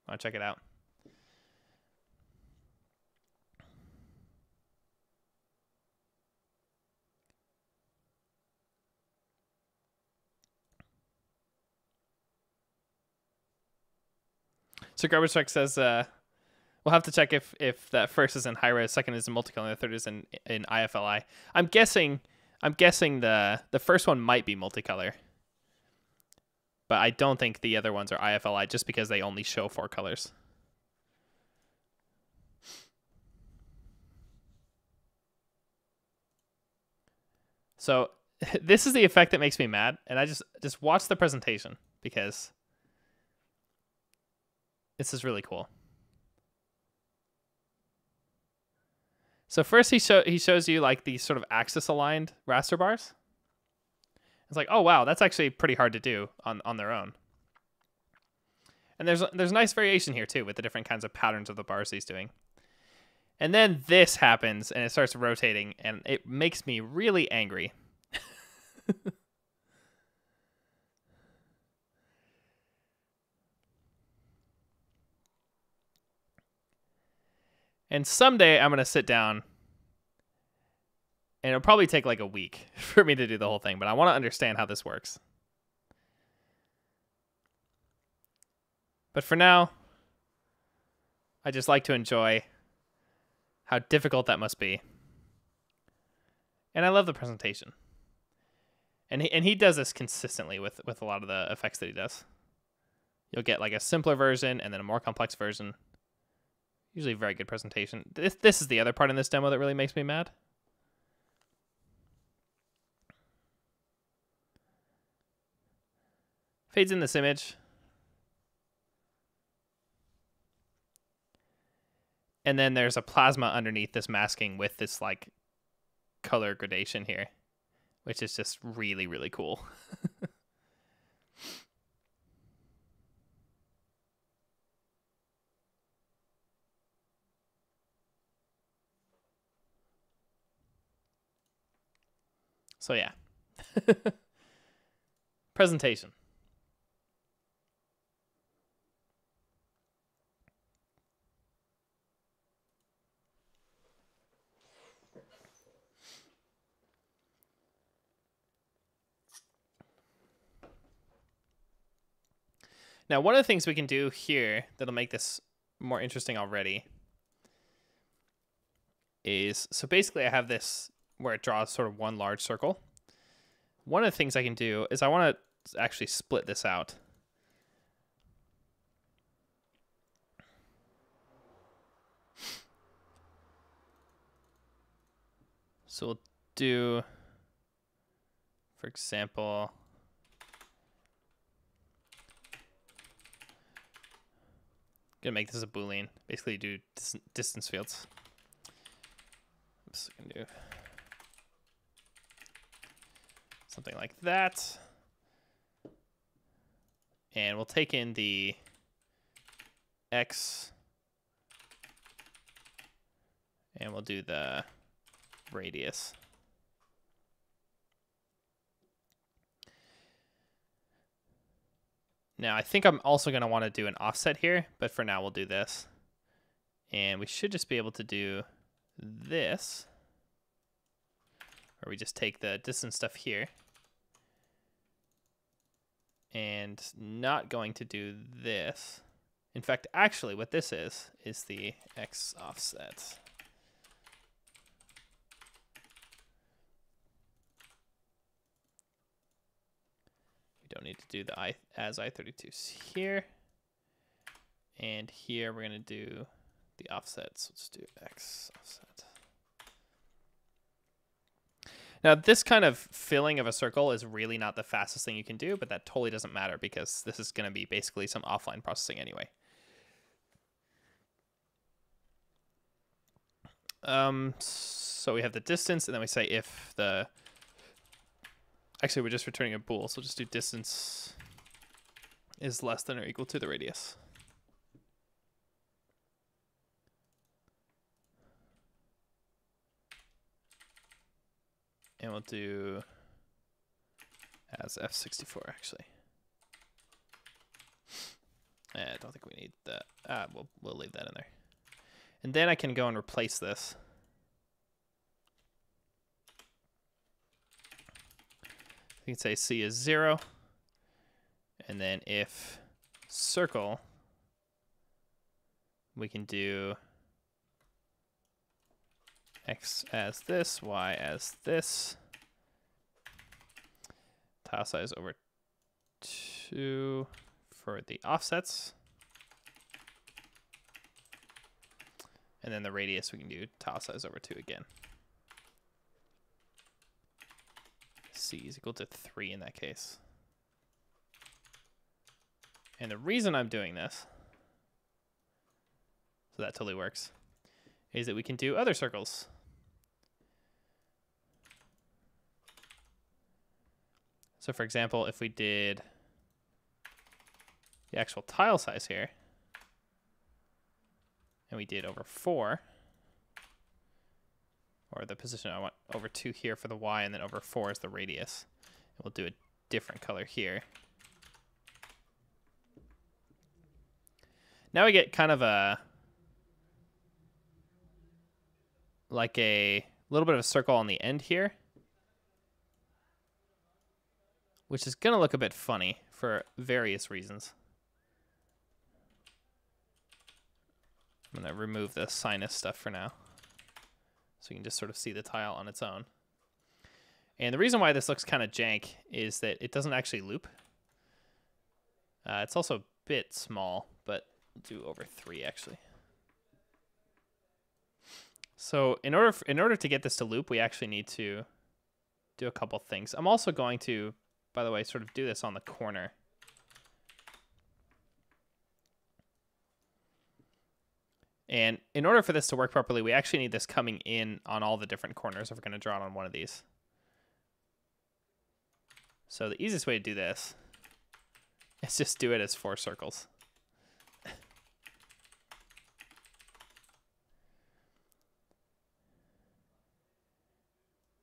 Want to check it out? So Garbage Truck says we'll have to check if that first is in high res, second is in multicolor, and the third is in IFLI. I'm guessing the first one might be multicolor, but I don't think the other ones are IFLI just because they only show 4 colors. So this is the effect that makes me mad, and I just watch the presentation because this is really cool. So first he shows you like these sort of axis aligned raster bars. It's like, oh wow, that's actually pretty hard to do on their own. And there's nice variation here too with the different kinds of patterns of the bars he's doing. And then this happens and it starts rotating and it makes me really angry. And someday I'm going to sit down and it'll probably take like a week for me to do the whole thing, but I want to understand how this works. But for now, I just like to enjoy how difficult that must be. And I love the presentation. And he does this consistently with a lot of the effects that he does. You'll get like a simpler version and then a more complex version. Usually very good presentation. This is the other part in this demo that really makes me mad. Fades in this image. And then there's a plasma underneath this masking with this like color gradation here, which is just really, really cool. So yeah. Presentation. Now, one of the things we can do here that'll make this more interesting already is, so basically I have this where it draws sort of one large circle. One of the things I can do is I want to actually split this out. So we'll do, for example, gonna make this a Boolean. Basically do distance fields. Oops, I can do something like that. And we'll take in the X and we'll do the radius. Now I think I'm also going to want to do an offset here, but for now we'll do this. And we should just be able to do this, where we just take the distance stuff here. And not going to do this. In fact, actually what this is the X offset. We don't need to do the as I32s here. And here we're going to do the offsets. Let's do X offset. Now, this kind of filling of a circle is really not the fastest thing you can do, but that totally doesn't matter because this is going to be basically some offline processing anyway. So we have the distance, and then we say if the... Actually, we're just returning a bool, so just do distance is less than or equal to the radius. And we'll do as F64, actually. I don't think we need that. We'll leave that in there. And then I can go and replace this. You can say C is 0. And then if circle, we can do X as this, Y as this. Tile size over 2 for the offsets. And then the radius, we can do tile size over 2 again. C is equal to 3 in that case. And the reason I'm doing this, so that totally works, is that we can do other circles. So for example, if we did the actual tile size here, and we did over 4, or the position I want over 2 here for the Y, and then over 4 is the radius. And we'll do a different color here. Now we get kind of a, like a little bit of a circle on the end here, which is going to look a bit funny for various reasons. I'm going to remove the sinus stuff for now, so you can just sort of see the tile on its own. And the reason why this looks kind of jank is that it doesn't actually loop. It's also a bit small, but do over 3 actually. So in order to get this to loop, we actually need to do a couple things. I'm also going to, by the way, sort of do this on the corner. And in order for this to work properly, we actually need this coming in on all the different corners if we're going to draw it on one of these. So the easiest way to do this is just do it as 4 circles.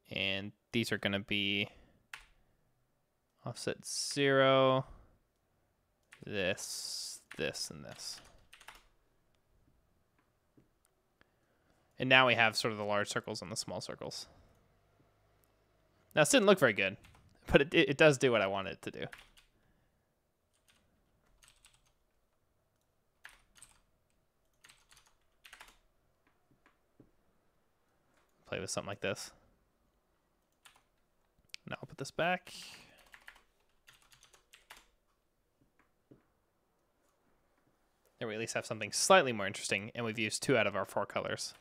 And these are going to be offset 0, this, this, and this. And now we have sort of the large circles and the small circles. Now, this didn't look very good, but it does do what I want it to do. Play with something like this. Now I'll put this back. There we at least have something slightly more interesting, and we've used 2 out of our 4 colors.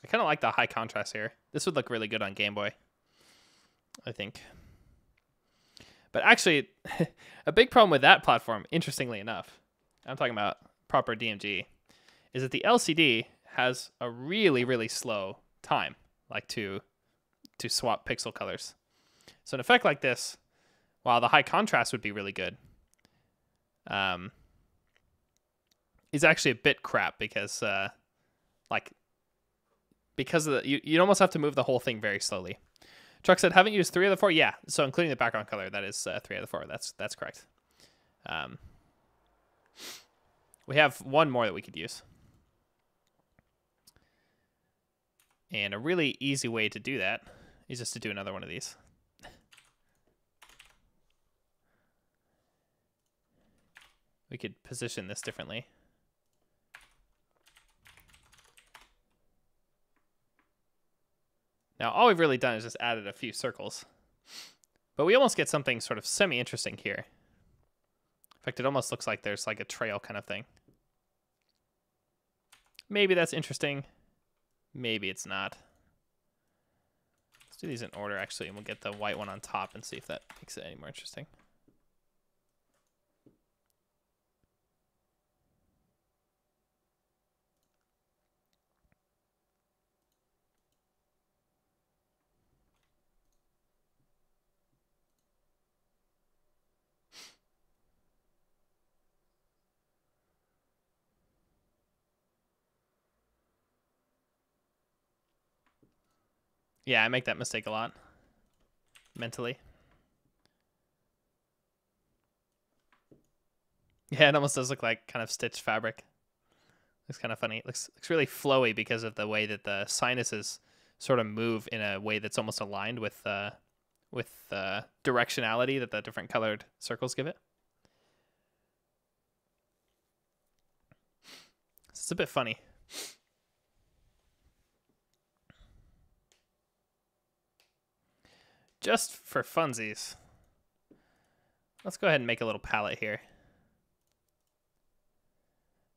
I kind of like the high contrast here. This would look really good on Game Boy, I think. But actually, a big problem with that platform, interestingly enough, I'm talking about proper DMG, is that the LCD has a really, really slow time, like to swap pixel colors. So an effect like this while the high contrast would be really good, is actually a bit crap because because of you'd almost have to move the whole thing very slowly. Truck said, haven't used 3 of the 4? Yeah, so including the background color, that is 3 of the 4. That's correct. We have one more that we could use. And a really easy way to do that is just to do another one of these. We could position this differently. Now, all we've really done is just added a few circles. But we almost get something sort of semi-interesting here. In fact, it almost looks like there's like a trail kind of thing. Maybe that's interesting. Maybe it's not. Let's do these in order, actually, and we'll get the white one on top and see if that makes it any more interesting. Yeah, I make that mistake a lot. Mentally. Yeah, it almost does look like kind of stitched fabric. Looks kind of funny. It looks really flowy because of the way that the sinuses sort of move in a way that's almost aligned with directionality that the different colored circles give it. It's a bit funny. Just for funsies, let's go ahead and make a little palette here.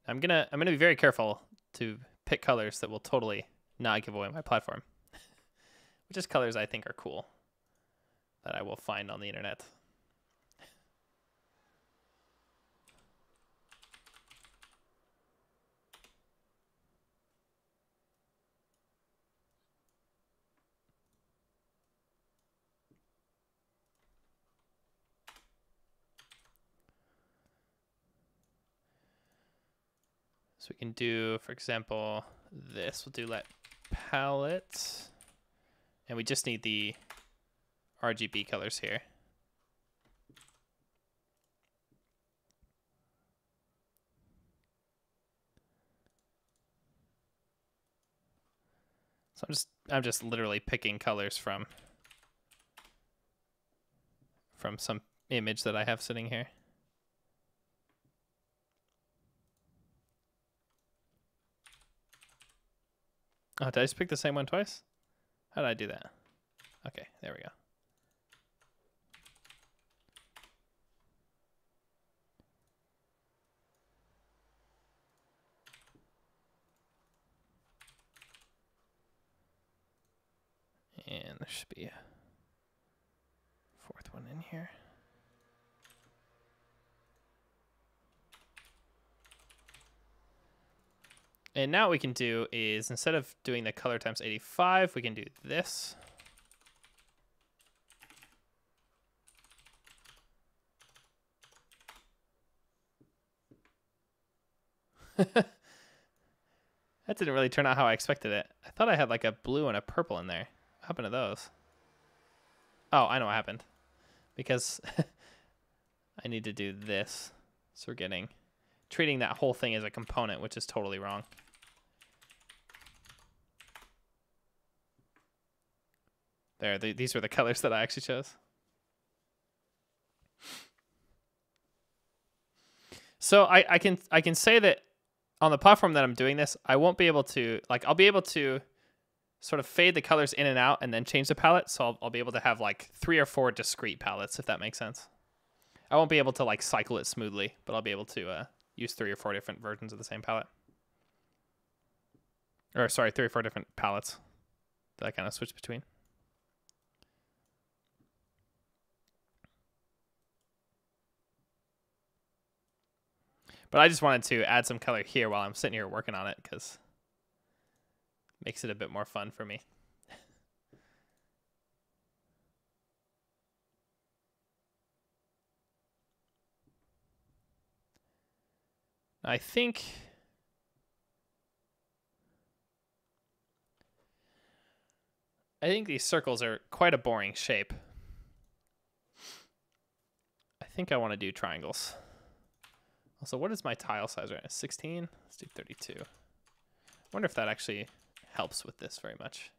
I'm gonna be very careful to pick colors that will totally not give away my platform. Which is colors I think are cool that I will find on the internet. So we can do, for example, this. We'll do let palette. And we just need the RGB colors here. So I'm just literally picking colors from some image that I have sitting here. Oh, did I just pick the same one twice? How did I do that? Okay, there we go. And there should be a 4th one in here. And now what we can do is, instead of doing the color times 85, we can do this. That didn't really turn out how I expected it. I thought I had like a blue and a purple in there. What happened to those? Oh, I know what happened. Because I need to do this. So we're treating that whole thing as a component, which is totally wrong. There, these were the colors that I actually chose. So I can say that on the platform that I'm doing this, I won't be able to, like, I'll be able to sort of fade the colors in and out and then change the palette. So I'll be able to have like 3 or 4 discrete palettes, if that makes sense. I won't be able to like cycle it smoothly, but I'll be able to use 3 or 4 different versions of the same palette. Or sorry, 3 or 4 different palettes that I kind of switch between. But I just wanted to add some color here while I'm sitting here working on it because it makes it a bit more fun for me. I think these circles are quite a boring shape. I think I want to do triangles. Also, what is my tile size right now? 16? Let's do 32. I wonder if that actually helps with this very much.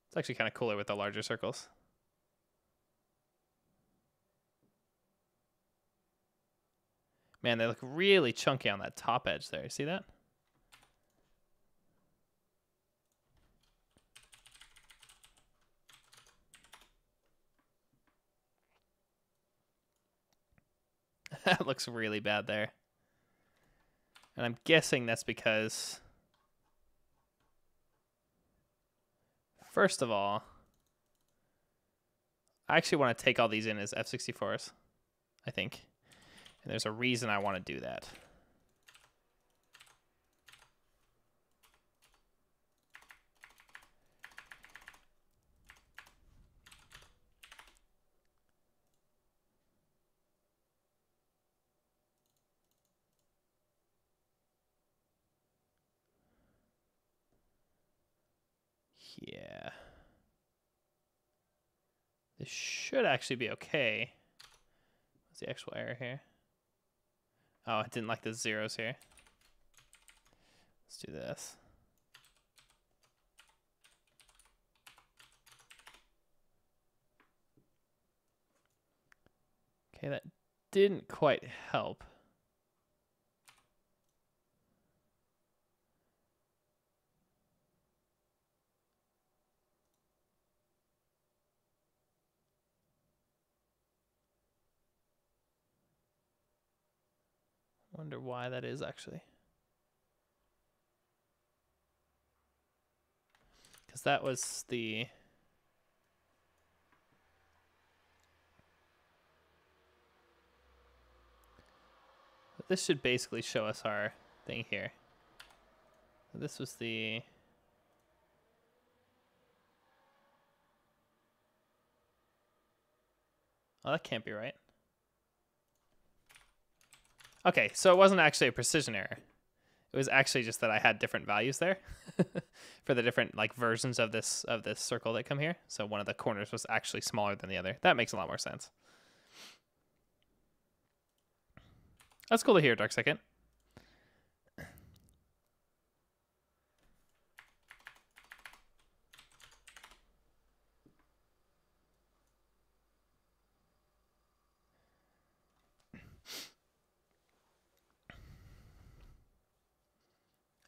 It's actually kind of cooler with the larger circles. Man, they look really chunky on that top edge there. See that? That looks really bad there. And I'm guessing that's because, first of all, I actually want to take all these in as F64s, I think. And there's a reason I want to do that. Yeah. This should actually be okay. What's the actual error here? Oh, I didn't like the zeros here. Let's do this. Okay, that didn't quite help. Wonder why that is actually. Because that was the... This should basically show us our thing here. This was the... Oh, that can't be right. Okay, so it wasn't actually a precision error. It was actually just that I had different values there for the different like versions of this circle that come here. So one of the corners was actually smaller than the other. That makes a lot more sense. That's cool to hear, Dark Second.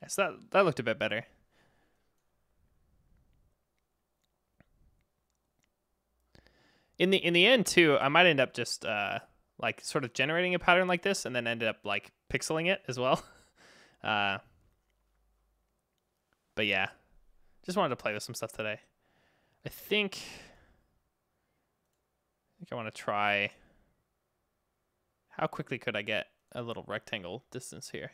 So that looked a bit better. In the end too, I might end up just like sort of generating a pattern like this and then ended up like pixeling it as well. But yeah, just wanted to play with some stuff today. I think I want to try, how quickly could I get a little rectangle distance here?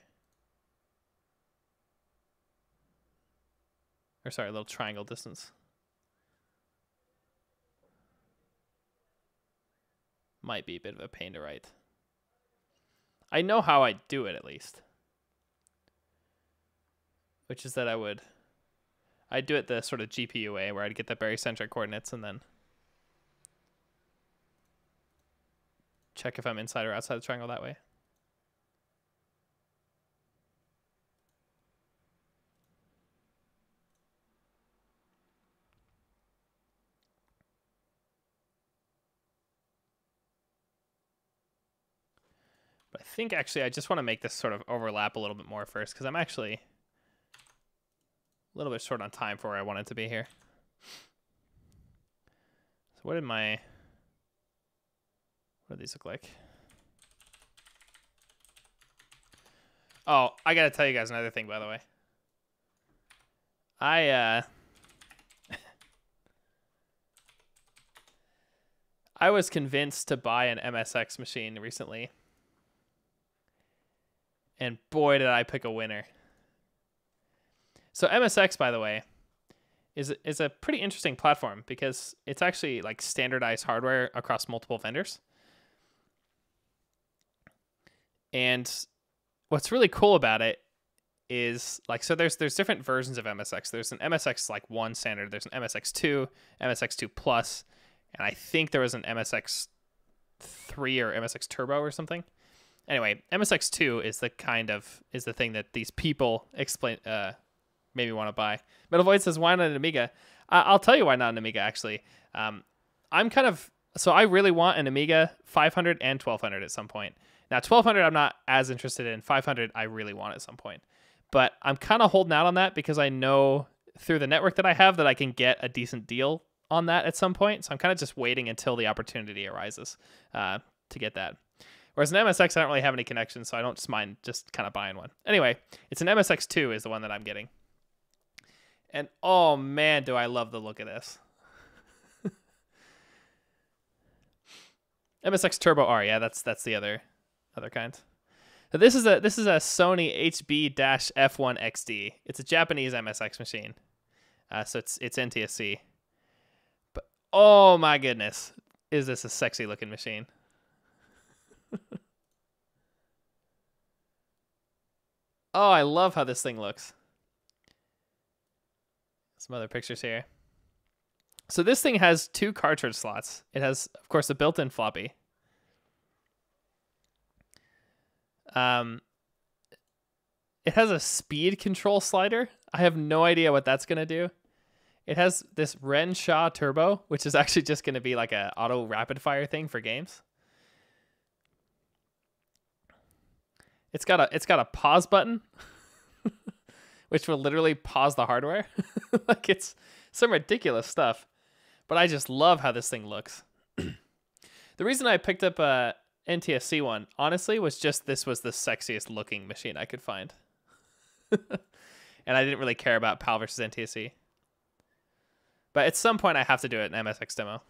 Or sorry, a little triangle distance. Might be a bit of a pain to write. I know how I do it at least. Which is that I'd do it the sort of GPU way where I'd get the barycentric coordinates and then check if I'm inside or outside the triangle that way. But I think actually I just want to make this sort of overlap a little bit more first because I'm actually a little bit short on time for where I want it to be here. So what do these look like? Oh, I gotta tell you guys another thing, by the way. I was convinced to buy an MSX machine recently. And boy, did I pick a winner. So MSX, by the way, is a pretty interesting platform because it's actually like standardized hardware across multiple vendors. And what's really cool about it is like, so there's different versions of MSX. There's an MSX like 1 standard, there's an MSX2, MSX2 Plus, and I think there was an MSX3 or MSX Turbo or something. Anyway, MSX2 is the thing that these people explain maybe want to buy. Metal Void says, why not an Amiga? I'll tell you why not an Amiga, actually. So I really want an Amiga 500 and 1200 at some point. Now, 1200 I'm not as interested in. 500 I really want at some point. But I'm kind of holding out on that because I know through the network that I have that I can get a decent deal on that at some point. So I'm kind of just waiting until the opportunity arises to get that. Whereas an MSX, I don't really have any connections, so I don't mind just kind of buying one. Anyway, it's an MSX2 is the one that I'm getting. And oh man, do I love the look of this. MSX Turbo R, yeah, that's the other kind. So this is a Sony HB-F1 XD. It's a Japanese MSX machine. So it's NTSC. But oh my goodness, is this a sexy looking machine? Oh, I love how this thing looks. Some other pictures here. So this thing has 2 cartridge slots. It has, of course, a built-in floppy. It has a speed control slider. I have no idea what that's going to do. It has this Renshaw turbo, which is actually just going to be like a auto rapid fire thing for games. It's got a pause button, which will literally pause the hardware. Like, it's some ridiculous stuff. But I just love how this thing looks. The reason I picked up a NTSC one, honestly, was just this was the sexiest looking machine I could find. And I didn't really care about PAL versus NTSC. But at some point I have to do it in MSX demo.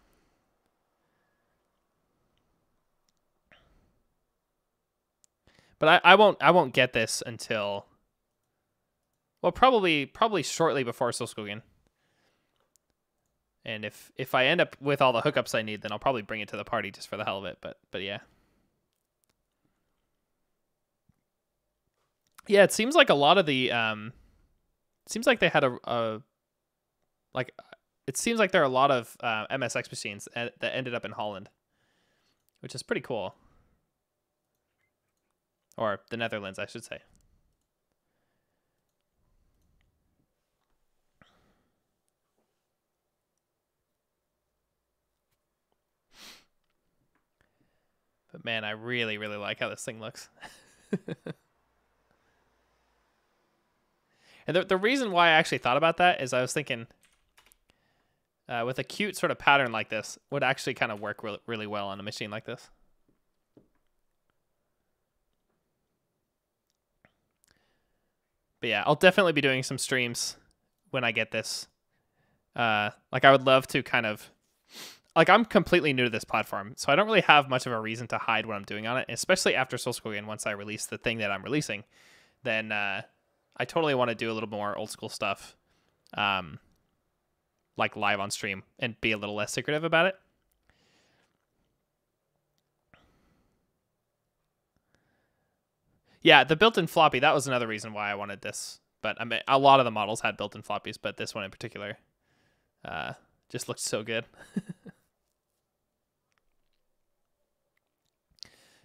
But I won't get this until, well, probably shortly before Solskogen. And if I end up with all the hookups I need, then I'll probably bring it to the party just for the hell of it. But yeah. Yeah, it seems like a lot of the seems like they had it seems like there are a lot of MSX machines that ended up in Holland, which is pretty cool. Or the Netherlands, I should say. But man, I really, really like how this thing looks. And the reason why I actually thought about that is I was thinking with a cute sort of pattern like this would actually kind of work really well on a machine like this. But yeah, I'll definitely be doing some streams when I get this. Like, I would love to kind of, like, I'm completely new to this platform, so I don't really have much of a reason to hide what I'm doing on it, especially after Solskogen. Once I release the thing that I'm releasing, then I totally want to do a little more old school stuff, like live on stream, and be a little less secretive about it. Yeah, the built-in floppy, that was another reason why I wanted this. But I mean, a lot of the models had built-in floppies, but this one in particular just looked so good.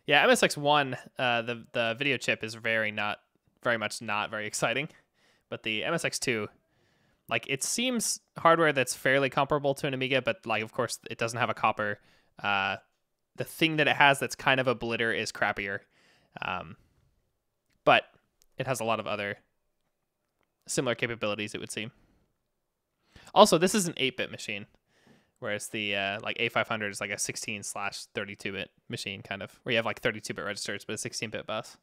Yeah, MSX1, the video chip is very much not very exciting. But the MSX2, like, it seems hardware that's fairly comparable to an Amiga, but, like, of course, it doesn't have a copper. The thing that it has that's kind of a blitter is crappier. But it has a lot of other similar capabilities, it would seem. Also, this is an 8-bit machine, whereas the like A500 is like a 16/32-bit machine, kind of, where you have like 32-bit registers, but a 16-bit bus.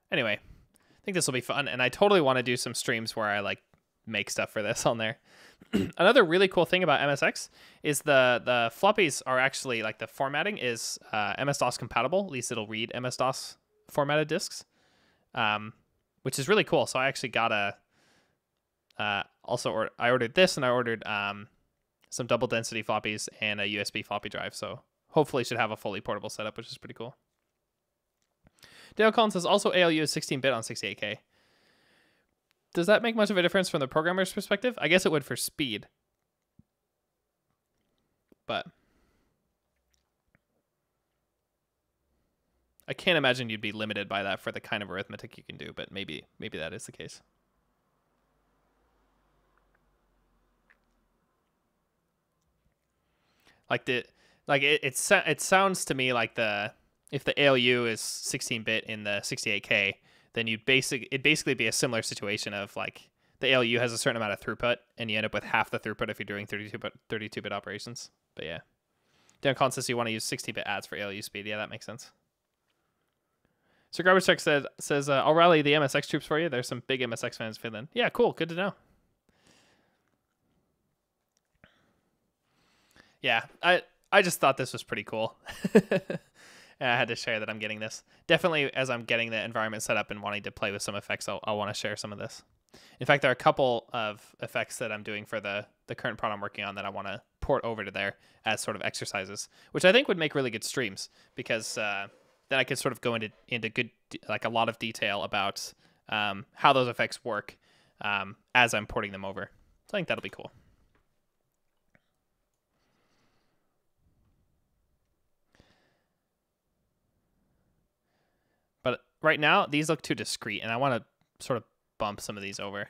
Anyway, I think this will be fun, and I totally want to do some streams where I like make stuff for this on there. Another really cool thing about MSX is the floppies are actually, like, the formatting is MS-DOS compatible. At least it'll read MS-DOS formatted disks, which is really cool. So I actually got I ordered this, and I ordered some double density floppies and a USB floppy drive. So hopefully should have a fully portable setup, which is pretty cool. Dale Collins says also ALU is 16-bit on 68K. Does that make much of a difference from the programmer's perspective? I guess it would for speed. But I can't imagine you'd be limited by that for the kind of arithmetic you can do, but maybe that is the case. It sounds to me like if the ALU is 16-bit in the 68K, then it'd basically be a similar situation of like the ALU has a certain amount of throughput and you end up with half the throughput if you're doing 32-bit operations. But yeah. Dan Collins says you want to use 16-bit adds for ALU speed. Yeah, that makes sense. So Garbage Truck says I'll rally the MSX troops for you. There's some big MSX fans in Finland. Yeah, cool. Good to know. Yeah, I just thought this was pretty cool. And I had to share that I'm getting this. Definitely, as I'm getting the environment set up and wanting to play with some effects, I'll want to share some of this. In fact, there are a couple of effects that I'm doing for the current product I'm working on that I want to port over to there as sort of exercises, which I think would make really good streams because then I could sort of go into good, like a lot of detail about how those effects work as I'm porting them over. So I think that'll be cool. But right now, these look too discrete, and I want to sort of bump some of these over.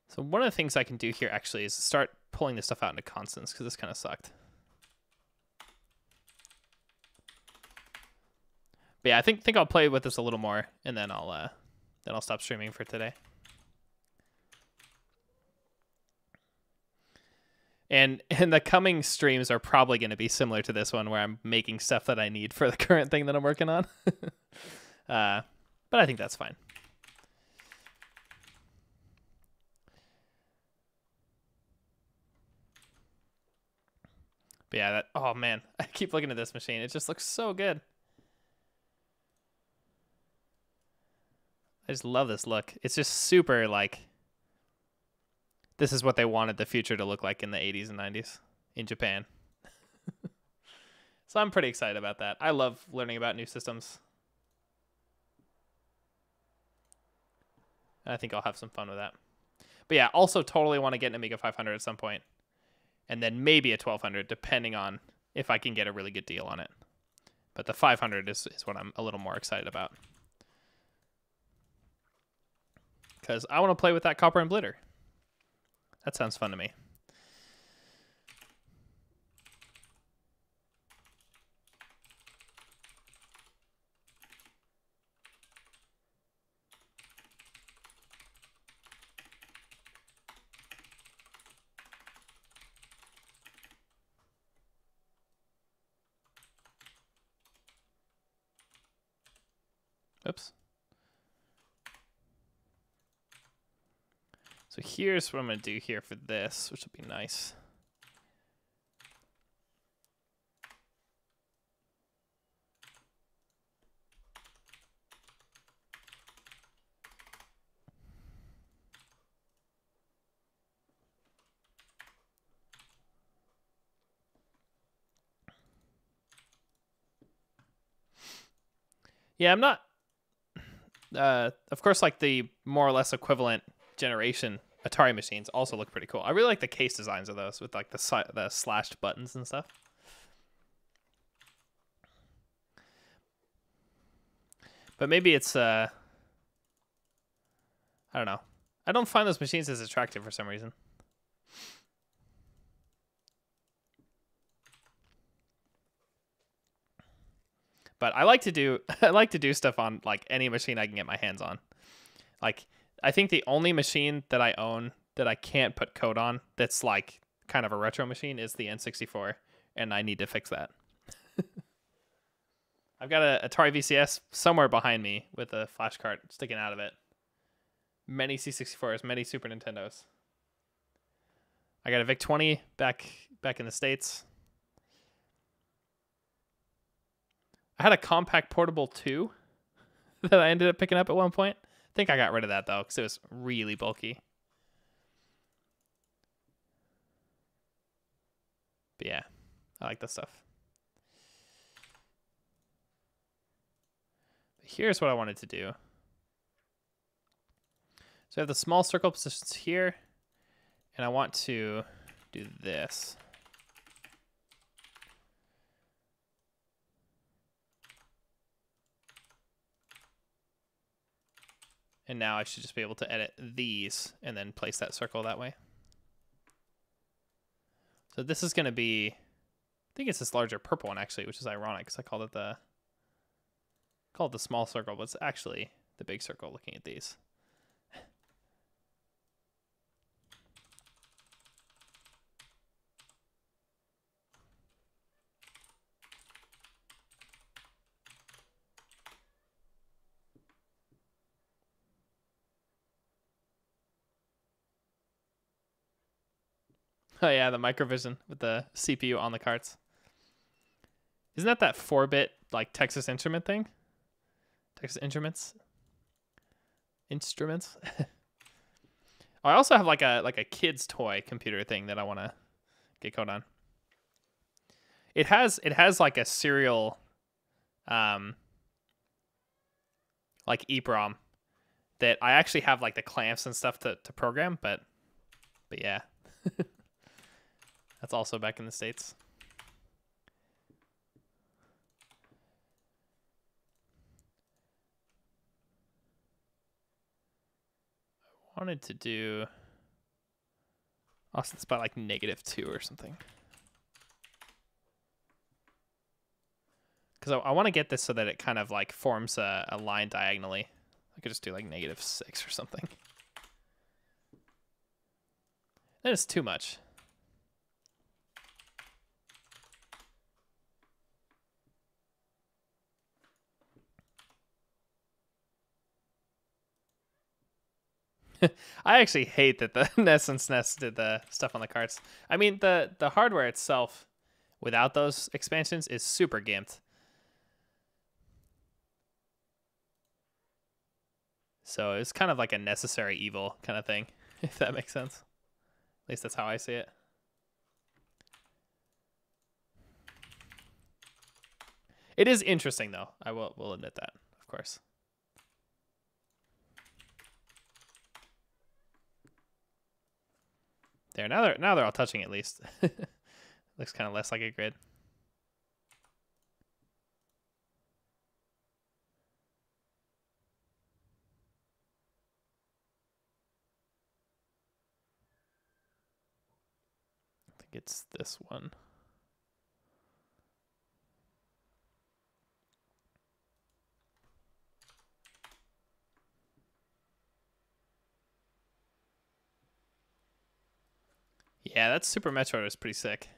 So one of the things I can do here actually is start pulling this stuff out into constants because this kind of sucked. But yeah, I think I'll play with this a little more, and then I'll stop streaming for today. And the coming streams are probably going to be similar to this one, where I'm making stuff that I need for the current thing that I'm working on. But I think that's fine. But yeah, oh man, I keep looking at this machine. It just looks so good. I just love this look. It's just super like, this is what they wanted the future to look like in the 80s and 90s in Japan. So I'm pretty excited about that. I love learning about new systems. And I think I'll have some fun with that. But yeah, also totally want to get an Amiga 500 at some point. And then maybe a 1200, depending on if I can get a really good deal on it. But the 500 is what I'm a little more excited about. Because I want to play with that copper and blitter. That sounds fun to me. Oops. So here's what I'm going to do here for this, which will be nice. Yeah, I'm not... of course, like the more or less equivalent generation Atari machines also look pretty cool. I really like the case designs of those with like the slashed buttons and stuff. But maybe it's I don't know. I don't find those machines as attractive for some reason. But I like to do stuff on like any machine I can get my hands on. Like I think the only machine that I own that I can't put code on that's like kind of a retro machine is the N64, and I need to fix that. I've got a Atari VCS somewhere behind me with a flash cart sticking out of it. Many C64s, many Super Nintendos. I got a VIC-20 back in the States. I had a compact portable 2 that I ended up picking up at one point. I think I got rid of that though because it was really bulky. But yeah, I like this stuff. But here's what I wanted to do. So I have the small circle positions here, and I want to do this. And now I should just be able to edit these and then place that circle that way. So this is going to be, I think it's this larger purple one actually, which is ironic because I called it the small circle, but it's actually the big circle looking at these. Oh yeah, the microvision with the CPU on the carts. Isn't that 4-bit like Texas Instrument thing? Texas Instruments. I also have like a kid's toy computer thing that I want to get code on. It has like a serial like EEPROM that I actually have like the clamps and stuff to program, but yeah. That's also back in the States. I wanted to do offsets by like -2 or something. Because I want to get this so that it kind of like forms a line diagonally. I could just do like -6 or something. That is too much. I actually hate that the NES and SNES did the stuff on the carts. I mean, the hardware itself, without those expansions, is super gimped. So it's kind of like a necessary evil kind of thing, if that makes sense. At least that's how I see it. It is interesting, though. I will admit that, of course. There, now they're all touching at least. Looks kind of less like a grid. I think it's this one. Yeah, that Super Metroid was pretty sick.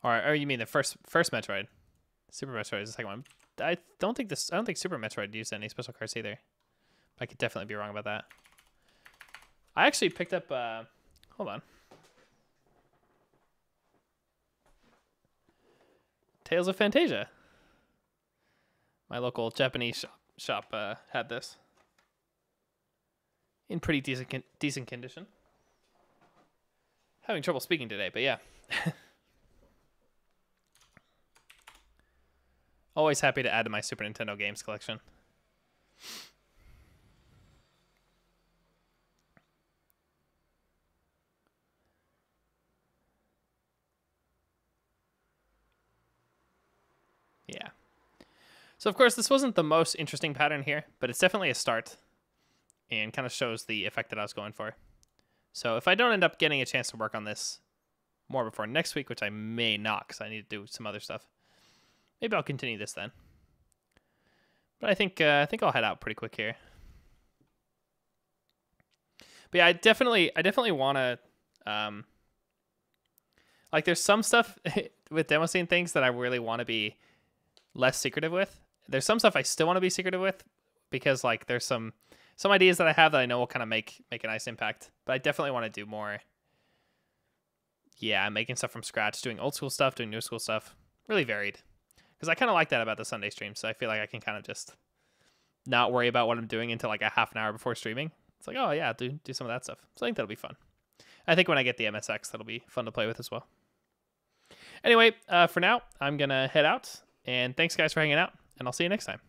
Or you mean the first Metroid? Super Metroid is the second one. I don't think Super Metroid used any special cards either. I could definitely be wrong about that. I actually picked up hold on. Tales of Fantasia. My local Japanese shop had this in pretty decent condition. Having trouble speaking today, but yeah. Always happy to add to my Super Nintendo games collection. Yeah. So, of course, this wasn't the most interesting pattern here, but it's definitely a start and kind of shows the effect that I was going for. So if I don't end up getting a chance to work on this more before next week, which I may not because I need to do some other stuff, maybe I'll continue this then. But I think I'll head out pretty quick here. But yeah, I definitely want to like there's some stuff with demo scene things that I really want to be less secretive with. There's some stuff I still want to be secretive with because like there's some ideas that I have that I know will kind of make a nice impact. But I definitely want to do more. Yeah, making stuff from scratch, doing old school stuff, doing new school stuff. Really varied. Because I kind of like that about the Sunday stream. So I feel like I can kind of just not worry about what I'm doing until like a half an hour before streaming. It's like, oh yeah, do some of that stuff. So I think that'll be fun. I think when I get the MSX, that'll be fun to play with as well. Anyway, for now, I'm going to head out. And thanks, guys, for hanging out. And I'll see you next time.